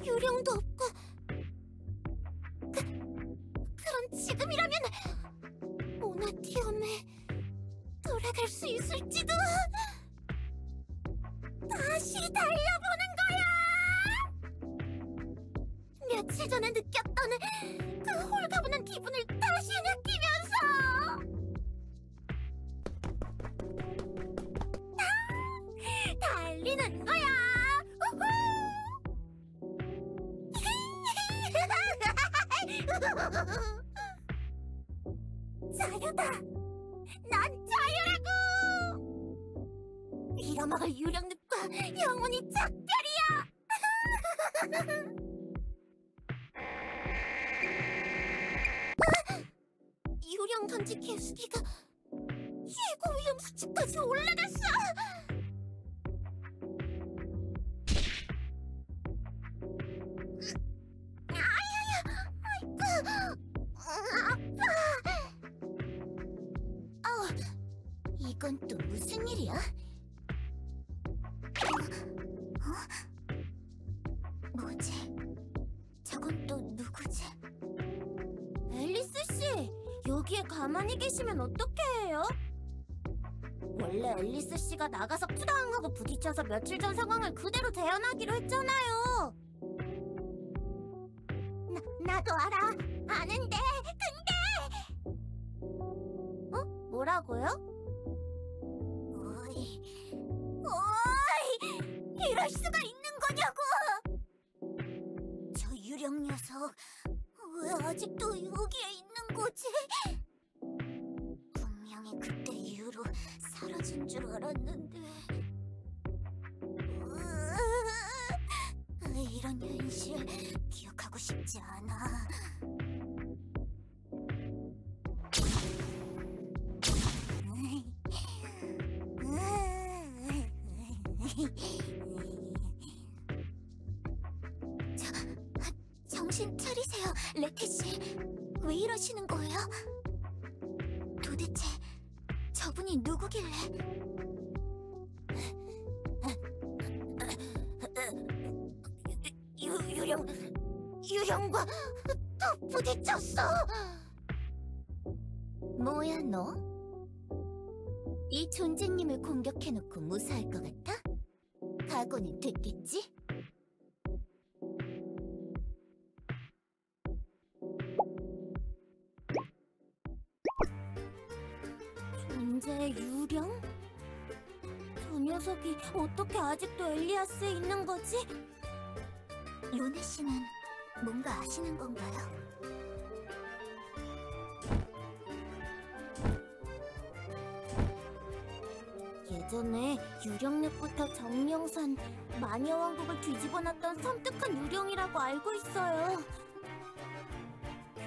유령도 없고 그럼 지금이라면 모나티엄에 돌아갈 수 있을지도. 다시 달려보는 거야! 튀냐튀면서 달리는 거야. 자유다. 난 자유라고. 빌어먹을 유령늪과 영원히 작별이야. 유령 던지 개수기가 최고 위험 수치까지 올라갔어. 아야야, 아이고, 아파. 이건 또 무슨 일이야? 뭐지? 저건 또 누구지? 앨리스 씨, 여기에 가만히 계시면 어떻게 해요? 원래 앨리스 씨가 나가서 푸당하고 부딪혀서 며칠 전 상황을 그대로 재현하기로 했잖아요. 나도 알아. 아는데, 근데... 뭐라고요? 어이, 이럴 수가 있는 거냐고! 저 유령 녀석, 왜 아직도 여기에 있는 거지? 분명히 그때 이후로 사라진 줄 알았는데. 이런 현실 기억하고 싶지 않아. 정신 차리세요, 레테 씨. 왜 이러시는 거예요? 도대체 저분이 누구길래? 유령과 또 부딪혔어. 뭐야 너? 이 존재님을 공격해놓고 무사할 것 같아? 각오는 됐겠지? 존재 유령? 저 녀석이 어떻게 아직도 엘리아스에 있는 거지? 로네 씨는 뭔가 아시는 건가요? 예전에 유령늪부터 정령산, 마녀왕국을 뒤집어놨던 섬뜩한 유령이라고 알고 있어요.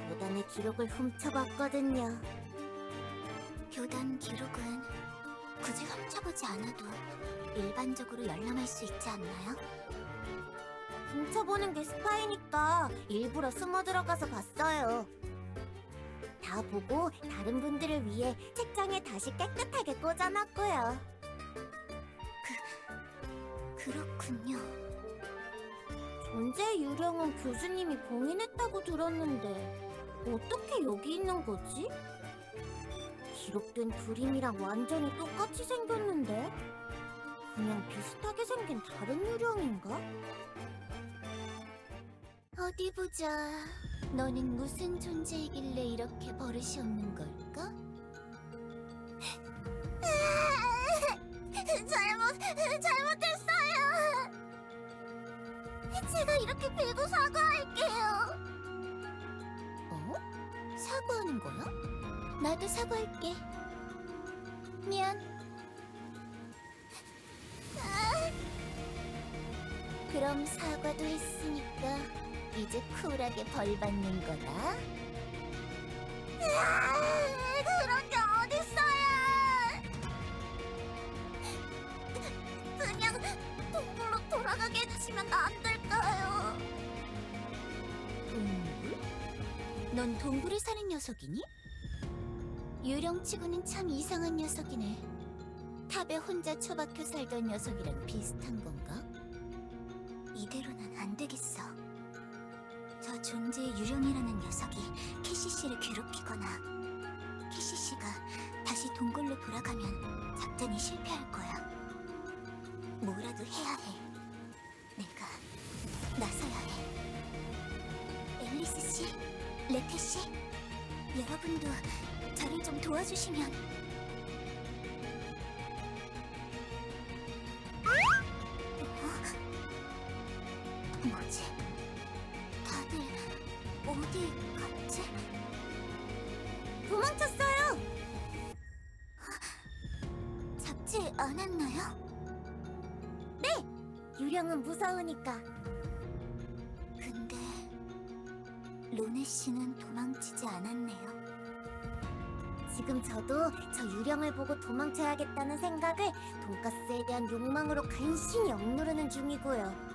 교단의 기록을 훔쳐봤거든요. 교단 기록은 굳이 훔쳐보지 않아도 일반적으로 열람할 수 있지 않나요? 훔쳐보는 게 스파이니까 일부러 숨어 들어가서 봤어요. 다 보고 다른 분들을 위해 책장에 다시 깨끗하게 꽂아놨고요. 그렇군요. 존재 유령은 교수님이 봉인했다고 들었는데 어떻게 여기 있는 거지? 기록된 그림이랑 완전히 똑같이 생겼는데? 그냥 비슷하게 생긴 다른 유령인가? 어디 보자. 너는 무슨 존재이길래 이렇게 버릇이 없는 걸까? 잘못했어요. 제가 이렇게 빌고 사과할게요. 어? 사과하는 거야? 나도 사과할게. 미안. 그럼 사과도 했으니까 이제 쿨하게 벌 받는 거다. 그런 게 어딨어요. 그냥 동굴로 돌아가게 해주시면 안 될까요? 동굴? 넌 동굴에 사는 녀석이니? 유령치고는 참 이상한 녀석이네. 탑에 혼자 처박혀 살던 녀석이랑 비슷한 건가? 이대로는 안 되겠어. 저 존재의 유령이라는 녀석이 캐시 씨를 괴롭히거나 캐시 씨가 다시 동굴로 돌아가면 작전이 실패할 거야. 뭐라도 해야 해. 내가 나서야 해. 앨리스 씨, 레테 씨, 여러분도 저를 좀 도와주시면. 뭐지? 다들 어디 갔지? 도망쳤어요. 잡지 않았나요? 유령은 무서우니까. 근데 로네 씨는 도망치지 않았네요. 지금 저도 저 유령을 보고 도망쳐야겠다는 생각을 돈가스에 대한 욕망으로 간신히 억누르는 중이고요.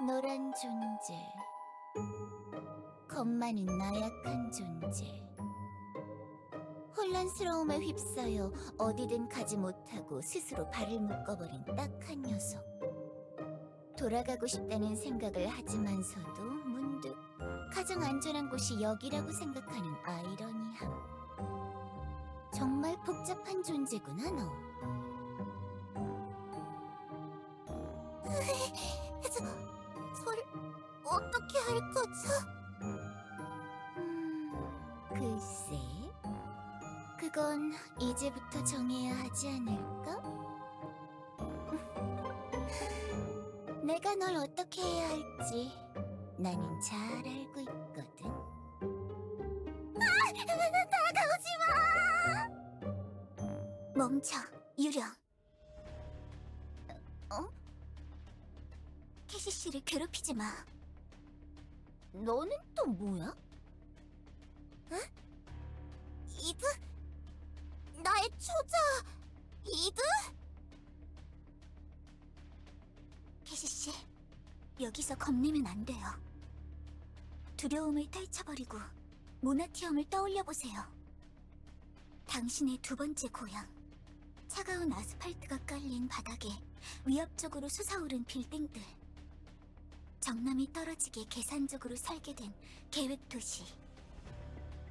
노란 존재, 겁 많은 나약한 존재, 혼란스러움에 휩싸여 어디든 가지 못하고 스스로 발을 묶어버린 딱한 녀석. 돌아가고 싶다는 생각을 하지만서도 문득 가장 안전한 곳이 여기라고 생각하는 아이러니함. 정말 복잡한 존재구나, 너. 저를 어떻게 할 거죠? 글쎄, 그건 이제부터 정해야 하지 않을까? 내가 널 어떻게 해야 할지 나는 잘 알고 있거든. 다가오지 마! 멈춰, 유령. 캐시 씨를 괴롭히지 마. 너는 또 뭐야? 이드? 나의 초자, 이드? 캐시 씨, 여기서 겁내면 안 돼요. 두려움을 떨쳐버리고 모나티엄을 떠올려 보세요. 당신의 두 번째 고향. 차가운 아스팔트가 깔린 바닥에 위협적으로 솟아오른 빌딩들. 정남이 떨어지게 계산적으로 설계된 계획도시.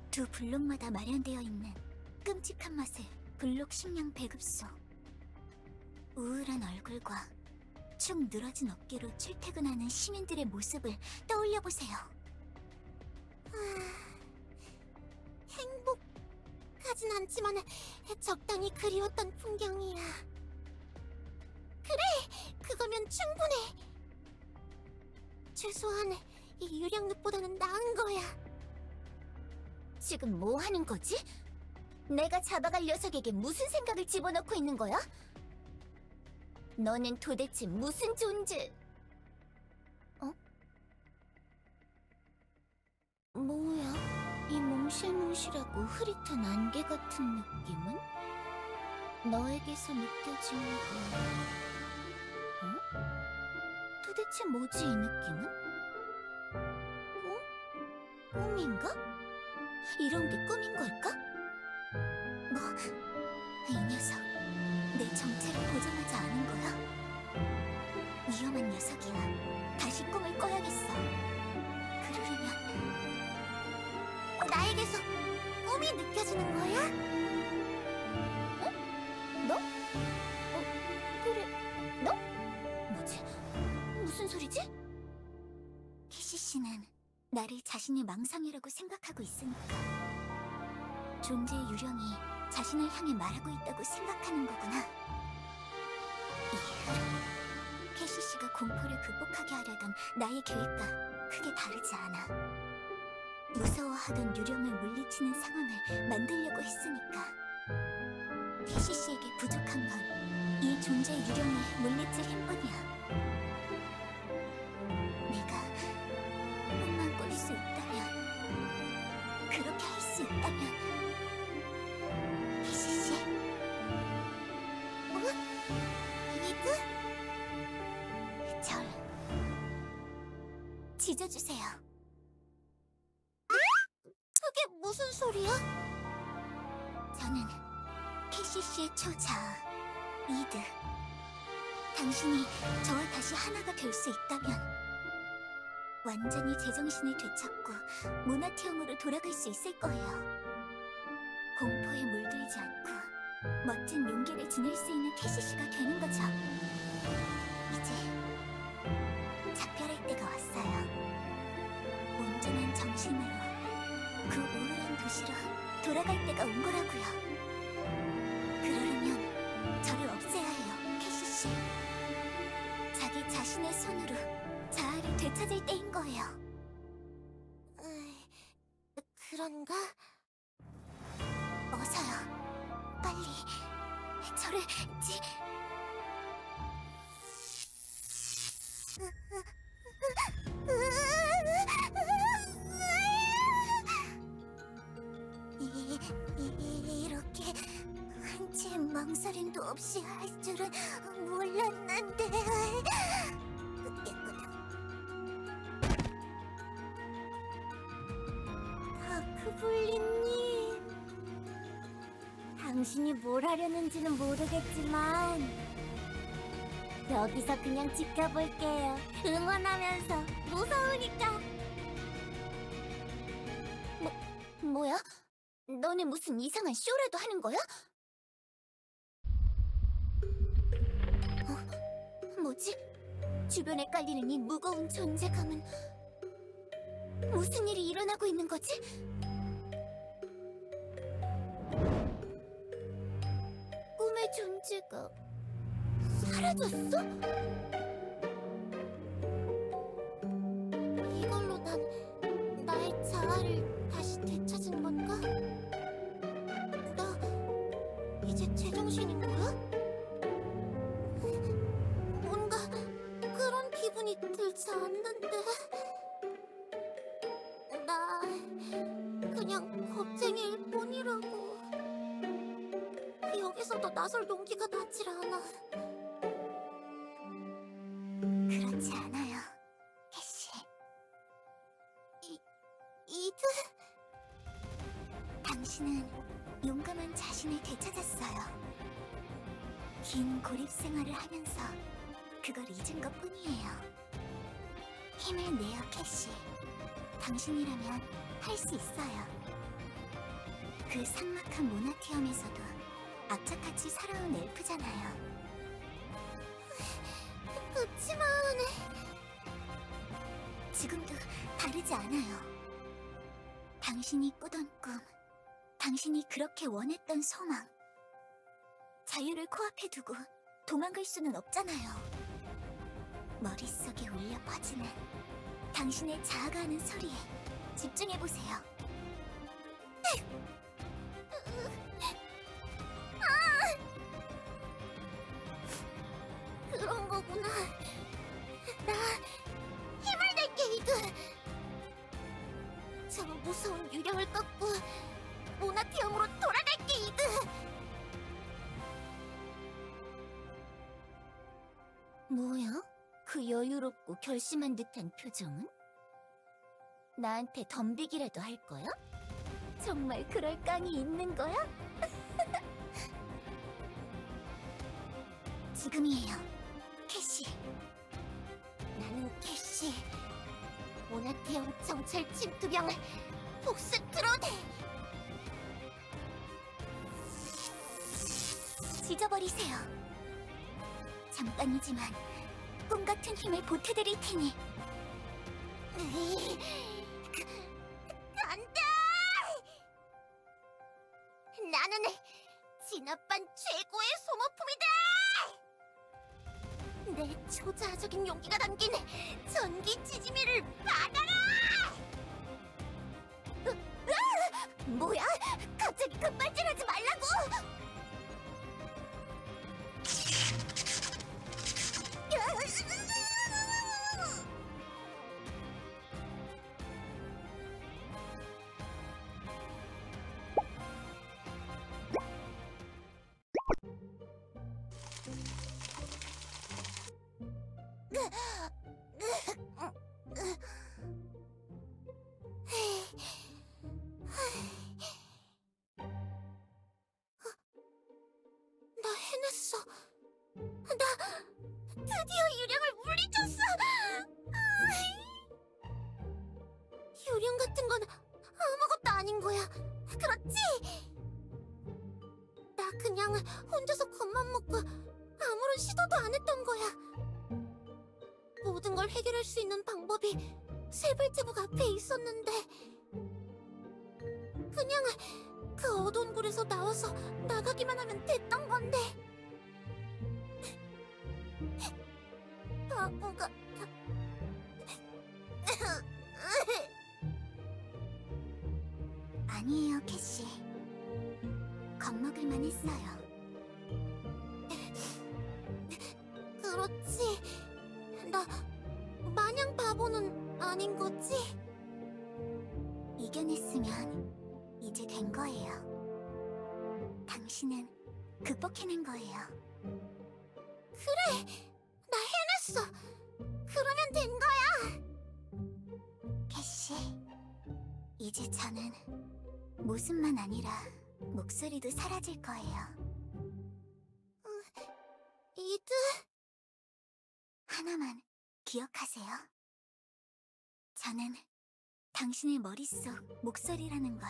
두 블록마다 마련되어 있는 끔찍한 맛의 블록 식량 배급소. 우울한 얼굴과 축 늘어진 어깨로 출퇴근하는 시민들의 모습을 떠올려보세요. 행복하진 않지만 적당히 그리웠던 풍경이야. 그래, 그거면 충분해. 최소한 이 유령늪보다는 나은 거야. 지금 뭐 하는 거지? 내가 잡아갈 녀석에게 무슨 생각을 집어넣고 있는 거야? 너는 도대체 무슨 존재? 뭐야? 이 몽실몽실하고 흐릿한 안개 같은 느낌은? 너에게서 느껴지는 도대체 뭐지, 이 느낌은? 꿈인가? 이런 게 꿈인 걸까? 뭐, 이 녀석, 내 정체를 보장하지 않은 거야? 위험한 녀석이야. 다시 꿈을 꿔야겠어. 그러려면 나에게서 꿈이 느껴지는 거야? 너? 그래, 너? 뭐지? 무슨 소리지? 캐시 씨는 나를 자신의 망상이라고 생각하고 있으니까 존재의 유령이 자신을 향해 말하고 있다고 생각하는 거구나. 이 흐름, 캐시 씨가 공포를 극복하게 하려던 나의 계획과 크게 다르지 않아. 무서워하던 유령을 물리치는 상황을 만들려고 했으니까. 캐시 씨에게 부족한 건 이 존재의 유령을 물리칠 힘뿐이야. 내가 꿈만 꿀 수 있다면, 그렇게 할 수 있다면, 캐시 씨, 이드? 절 지져주세요. 그게 무슨 소리야? 저는 캐시 씨의 초자, 이드. 당신이 저와 다시 하나가 될 수 있다면 완전히 제정신을 되찾고 모나티엄으로 돌아갈 수 있을 거예요. 공포에 물들지 않고 멋진 용기를 지닐 수 있는 캐시 씨가 되는 거죠. 이제 빈 정신으로 그 우울한 도시로 돌아갈 때가 온 거라고요. 그러려면 저를 없애야 해요, 캐시 씨. 자기 자신의 손으로 자아를 되찾을 때인 거예요. 그런가? 어서요. 빨리 저를 이렇게 한치 망설임도 없이 할 줄은 몰랐는데. 다크블리님, 당신이 뭘 하려는지는 모르겠지만 여기서 그냥 지켜볼게요. 응원하면서. 무서우니까. 뭐야? 너네 무슨 이상한 쇼라도 하는 거야? 뭐지? 주변에 깔리는 이 무거운 존재감은 무슨 일이 일어나고 있는 거지? 꿈의 존재가 사라졌어? 이걸로 난 나의 자아를 다시 되찾은 건가? 나 이제 제정신인 거야? 뭔가 그런 기분이 들지 않는데. 나 그냥 겁쟁이일 뿐이라고. 여기서 더 나설 용기가 나질 않아. 그렇지 않아요, 캐시. 이드? 당신은 용감한 자신을 되찾았어요. 긴 고립 생활을 하면서 그걸 잊은 것 뿐이에요. 힘을 내요, 캐시. 당신이라면 할 수 있어요. 그 삭막한 모나티엄에서도 악착같이 살아온 엘프잖아요. 그치만 지금도 다르지 않아요. 당신이 꾸던 꿈, 당신이 그렇게 원했던 소망. 자유를 코앞에 두고 도망갈 수는 없잖아요. 머릿속에 울려 퍼지는 당신의 자아가 하는 소리에 집중해보세요. 그런 거구나. 나 힘을 낼게, 이드. 저 무서운 유령을 꺾고 모나티엄으로 돌아갈게, 이드. 뭐야? 그 여유롭고 결심한 듯한 표정은? 나한테 덤비기라도 할 거야? 정말 그럴 깡이 있는 거야? 지금이에요, 캐시. 나는 캐시. 모나티엄 정찰 침투병을 복수트로데. 찢어버리세요. 잠깐이지만 꿈 같은 힘을 보태드릴 테니. 안 돼! 나는 진압반 최고의 소모품이다! 내 초자아적인 용기가 담긴 전기 지지미를 받아라! 뭐야? 갑자기 급발진하지 말라고! 나 해냈어. 나 드디어 유령을 물리쳤어. 유령 같은 건 아무것도 아닌 거야. 그렇지? 나 그냥 혼자서 겁만 먹고 아무런 시도도 안 했던 거야. 모든 걸 해결할 수 있는 방법이 세발자국 앞에 있었는데 그냥 그 어두운 굴에서 나와서 나가기만 하면 됐던 건데. 바보 같아. 아니에요, 캐시. 겁먹을만 했어요. 그렇지. 나 마냥 바보는 아닌 거지? 이겨냈으면 이제 된 거예요. 당신은 극복해낸 거예요. 그래! 나 해냈어! 그러면 된 거야! 캐시, 이제 저는 모습만 아니라 목소리도 사라질 거예요. 이드... 하나만 기억하세요. 저는 당신의 머릿속 목소리라는 걸,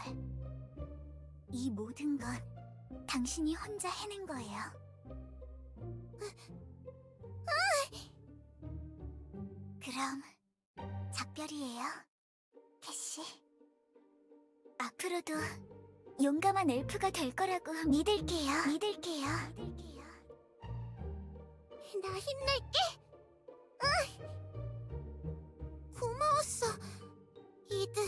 이 모든 건 당신이 혼자 해낸 거예요. 그럼 작별이에요, 캐시. 앞으로도 용감한 엘프가 될 거라고 믿을게요. 믿을게요. 나 힘낼게! 고마웠어, 이드.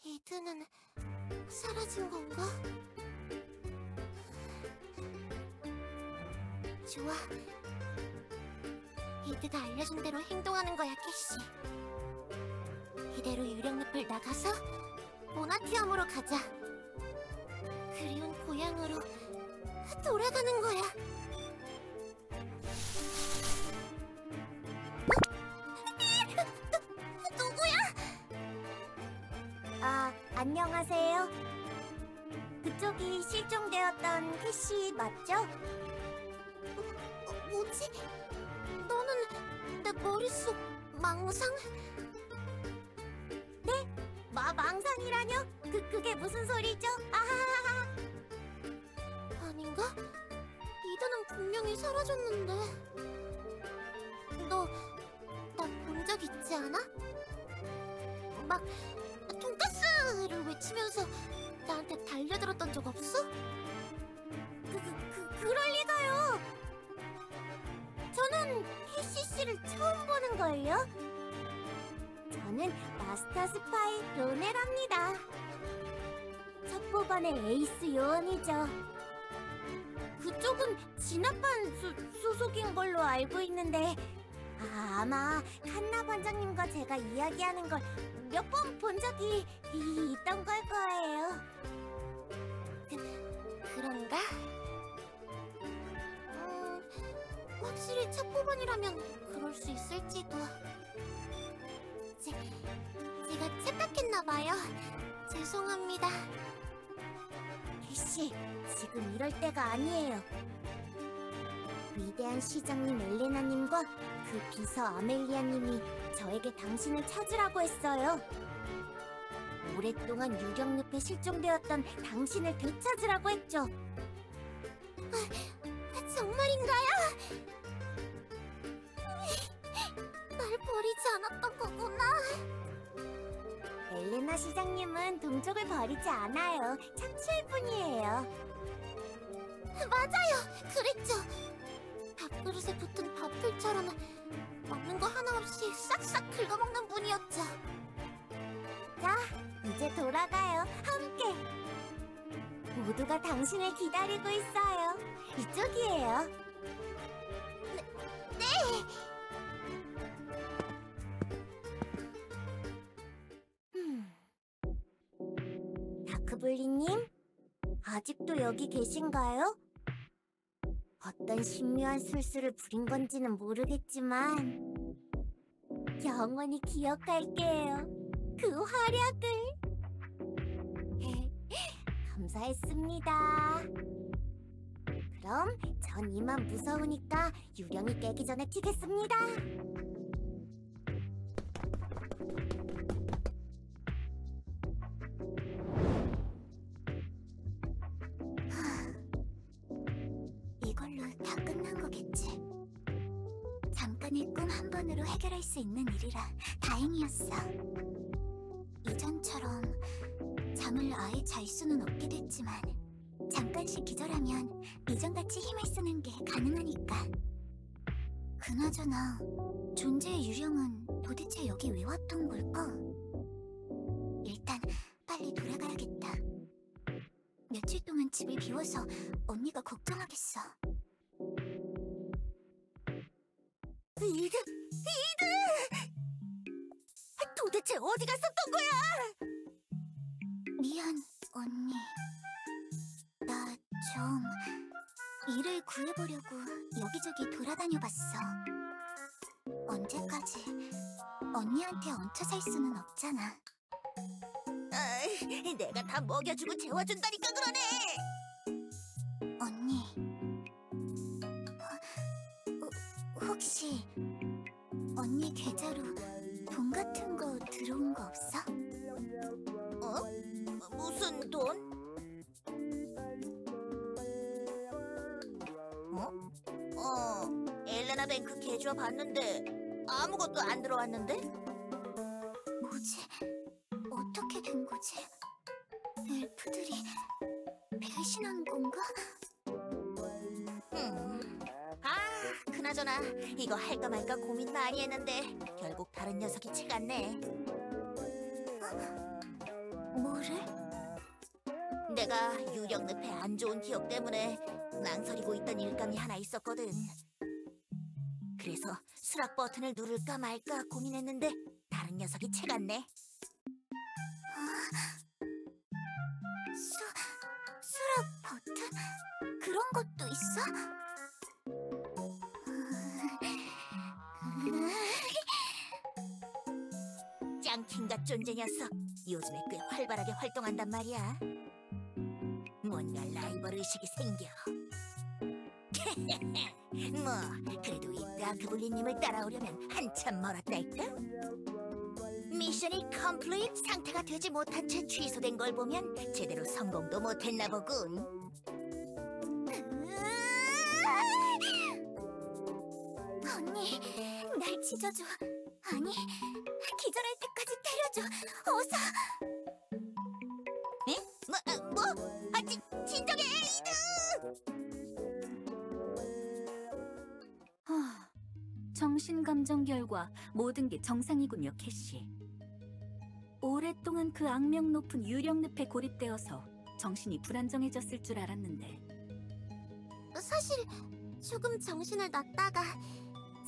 이드는 사라진 건가? 좋아. 이드가 알려준 대로 행동하는 거야, 캐시. 이대로 유령늪을 나가서 모나티엄으로 가자. 그리운 고향으로 돌아가는 거야. 누구야? 아, 안녕하세요. 그쪽이 실종되었던 캐시 맞죠? 뭐지? 너는 내 머릿속 망상? 네? 망상이라뇨? 그게 무슨 소리죠? 아하하하. 아닌가? 이드는 분명히 사라졌는데. 너, 나 본 적 있지 않아? 막, 돈까스를 외치면서 나한테 달려들었던 적 없어? 그럴 리가요. 저는 캐시 씨를 처음 보는걸요? 저는 마스터 스파이 로네랍니다. 첫 보반의 에이스 요원이죠. 그쪽은 진압반 소속인 걸로 알고 있는데 아마 칸나 반장님과 제가 이야기하는 걸 몇 번 본 적이 있던 걸 거예요. 그런가? 확실히 첫 보반이라면 그럴 수 있을지도. 제가 착각했나봐요. 죄송합니다. 캐시, 지금 이럴 때가 아니에요. 위대한 시장님 엘레나님과 그 비서 아멜리아님이 저에게 당신을 찾으라고 했어요. 오랫동안 유령늪에 실종되었던 당신을 되찾으라고 했죠. 정말인가요? 날 버리지 않았던 거구나. 엘레나 시장님은 동족을 버리지 않아요. 착취할 뿐이에요. 맞아요. 그랬죠. 밥그릇에 붙은 밥풀처럼 먹는 거 하나 없이 싹싹 긁어먹는 분이었죠. 자, 이제 돌아가요. 함께. 모두가 당신을 기다리고 있어요. 이쪽이에요. 네. 다크블리님, 아직도 여기 계신가요? 어떤 신묘한 술수를 부린 건지는 모르겠지만 영원히 기억할게요. 그 활약을. 감사했습니다. 그럼 전 이만 무서우니까 유령이 깨기 전에 튀겠습니다. 이걸로 다 끝난 거겠지. 잠깐 인간의 꿈 한 번으로 해결할 수 있는 일이라 다행이었어. 이전처럼 잠을 아예 잘 수는 없게 됐지만 잠깐씩 기절하면 이전같이 힘을 쓰는 게 가능하니까. 그나저나 존재의 유령은 도대체 여기 왜 왔던 걸까? 일단 빨리 돌아가야겠다. 며칠 동안 집을 비워서 언니가 걱정하겠어. 이드! 도대체 어디 갔었던 거야? 미안, 언니. 나 좀 일을 구해보려고 여기저기 돌아다녀봤어. 언제까지 언니한테 얹혀 살 수는 없잖아. 내가 다 먹여주고 재워준다니까 그러네. 언니, 혹시 언니 계좌로 돈 같은 거 들어온 거 없어? 무슨 돈? 엘레나 뱅크 계좌 봤는데 아무것도 안 들어왔는데? 뭐지? 어떻게 된 거지? 엘프들이 배신한 건가? 그나저나 이거 할까 말까 고민 많이 했는데 결국 다른 녀석이 채갔네. 뭐를? 내가 유령늪의 안 좋은 기억 때문에 망설이고 있던 일감이 하나 있었거든. 그래서 수락 버튼을 누를까 말까 고민했는데 다른 녀석이 채갔네. 수락 버튼? 그런 것도 있어? 짱킹가 존재 녀석, 요즘에 꽤 활발하게 활동한단 말이야. 뭔가 라이벌 의식이 생겨. 뭐 그래도 이 다크블리님을 따라오려면 한참 멀었달까? 미션이 컴플릿 상태가 되지 못한 채 취소된 걸 보면 제대로 성공도 못했나 보군. 언니, 날 찢어줘. 아니, 기절할 때까지 때려줘. 어서. 에? 뭐? 진정해, 이드! 정신 감정 결과 모든 게 정상이군요, 캐시. 오랫동안 그 악명 높은 유령늪에 고립되어서 정신이 불안정해졌을 줄 알았는데. 사실 조금 정신을 놨다가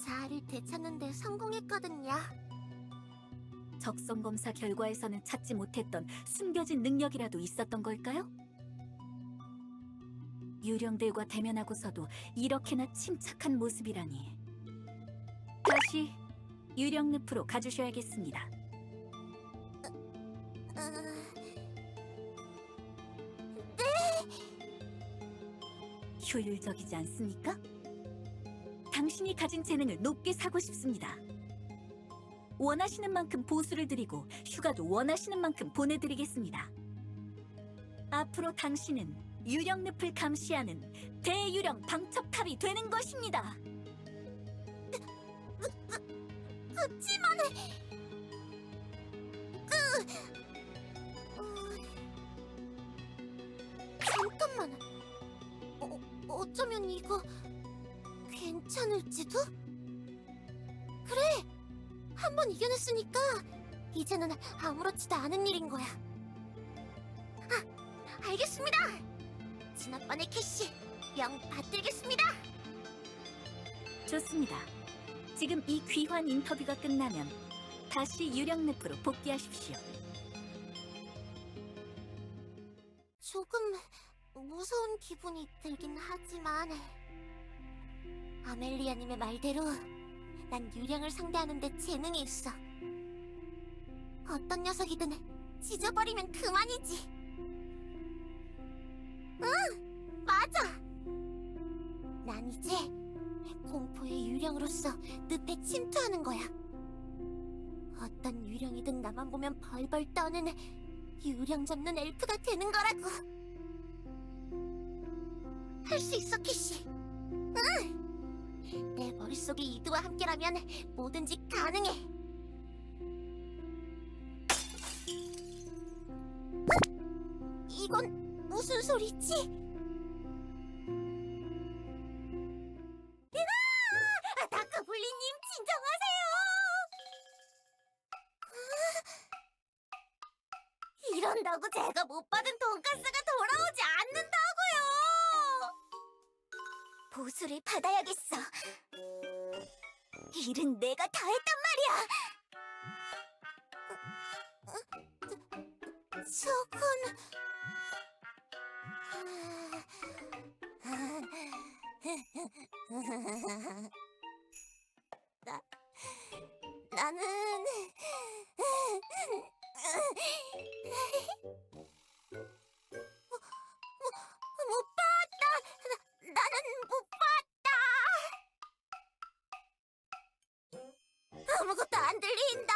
자아를 되찾는 데 성공했거든요. 적성 검사 결과에서는 찾지 못했던 숨겨진 능력이라도 있었던 걸까요? 유령들과 대면하고서도 이렇게나 침착한 모습이라니. 다시 유령늪으로 가주셔야겠습니다. 효율적이지 않습니까? 당신이 가진 재능을 높게 사고 싶습니다. 원하시는 만큼 보수를 드리고 휴가도 원하시는 만큼 보내드리겠습니다. 앞으로 당신은 유령늪을 감시하는 대유령 방첩탑이 되는 것입니다. 그치만 잠깐만. 어쩌면 이거 괜찮을지도? 그래! 한 번 이겨냈으니까 이제는 아무렇지도 않은 일인 거야. 알겠습니다! 지난번의 캐시 영 받들겠습니다! 좋습니다. 지금 이 귀한 인터뷰가 끝나면 다시 유령늪으로 복귀하십시오. 조금 무서운 기분이 들긴 하지만 아멜리아님의 말대로 난 유령을 상대하는 데 재능이 있어. 어떤 녀석이든 찢어버리면 그만이지. 응! 맞아! 난 이제 공포의 유령으로서 늪에 침투하는 거야. 어떤 유령이든 나만 보면 벌벌 떠는 유령 잡는 엘프가 되는 거라고. 할 수 있어, 캐시. 응! 내 머릿속에 이드와 함께라면 뭐든지 가능해. 이건 무슨 소리지? 다크블리님 진정하세요. 이런다고 제가 못 받은 돈가스가 돌아오지 않는다고요. 보수를 받아야겠어. 일은 내가 다 했단 말이야. 저건 나는 못 봤다. 나는 못 봤다. 아무것도 안 들린다.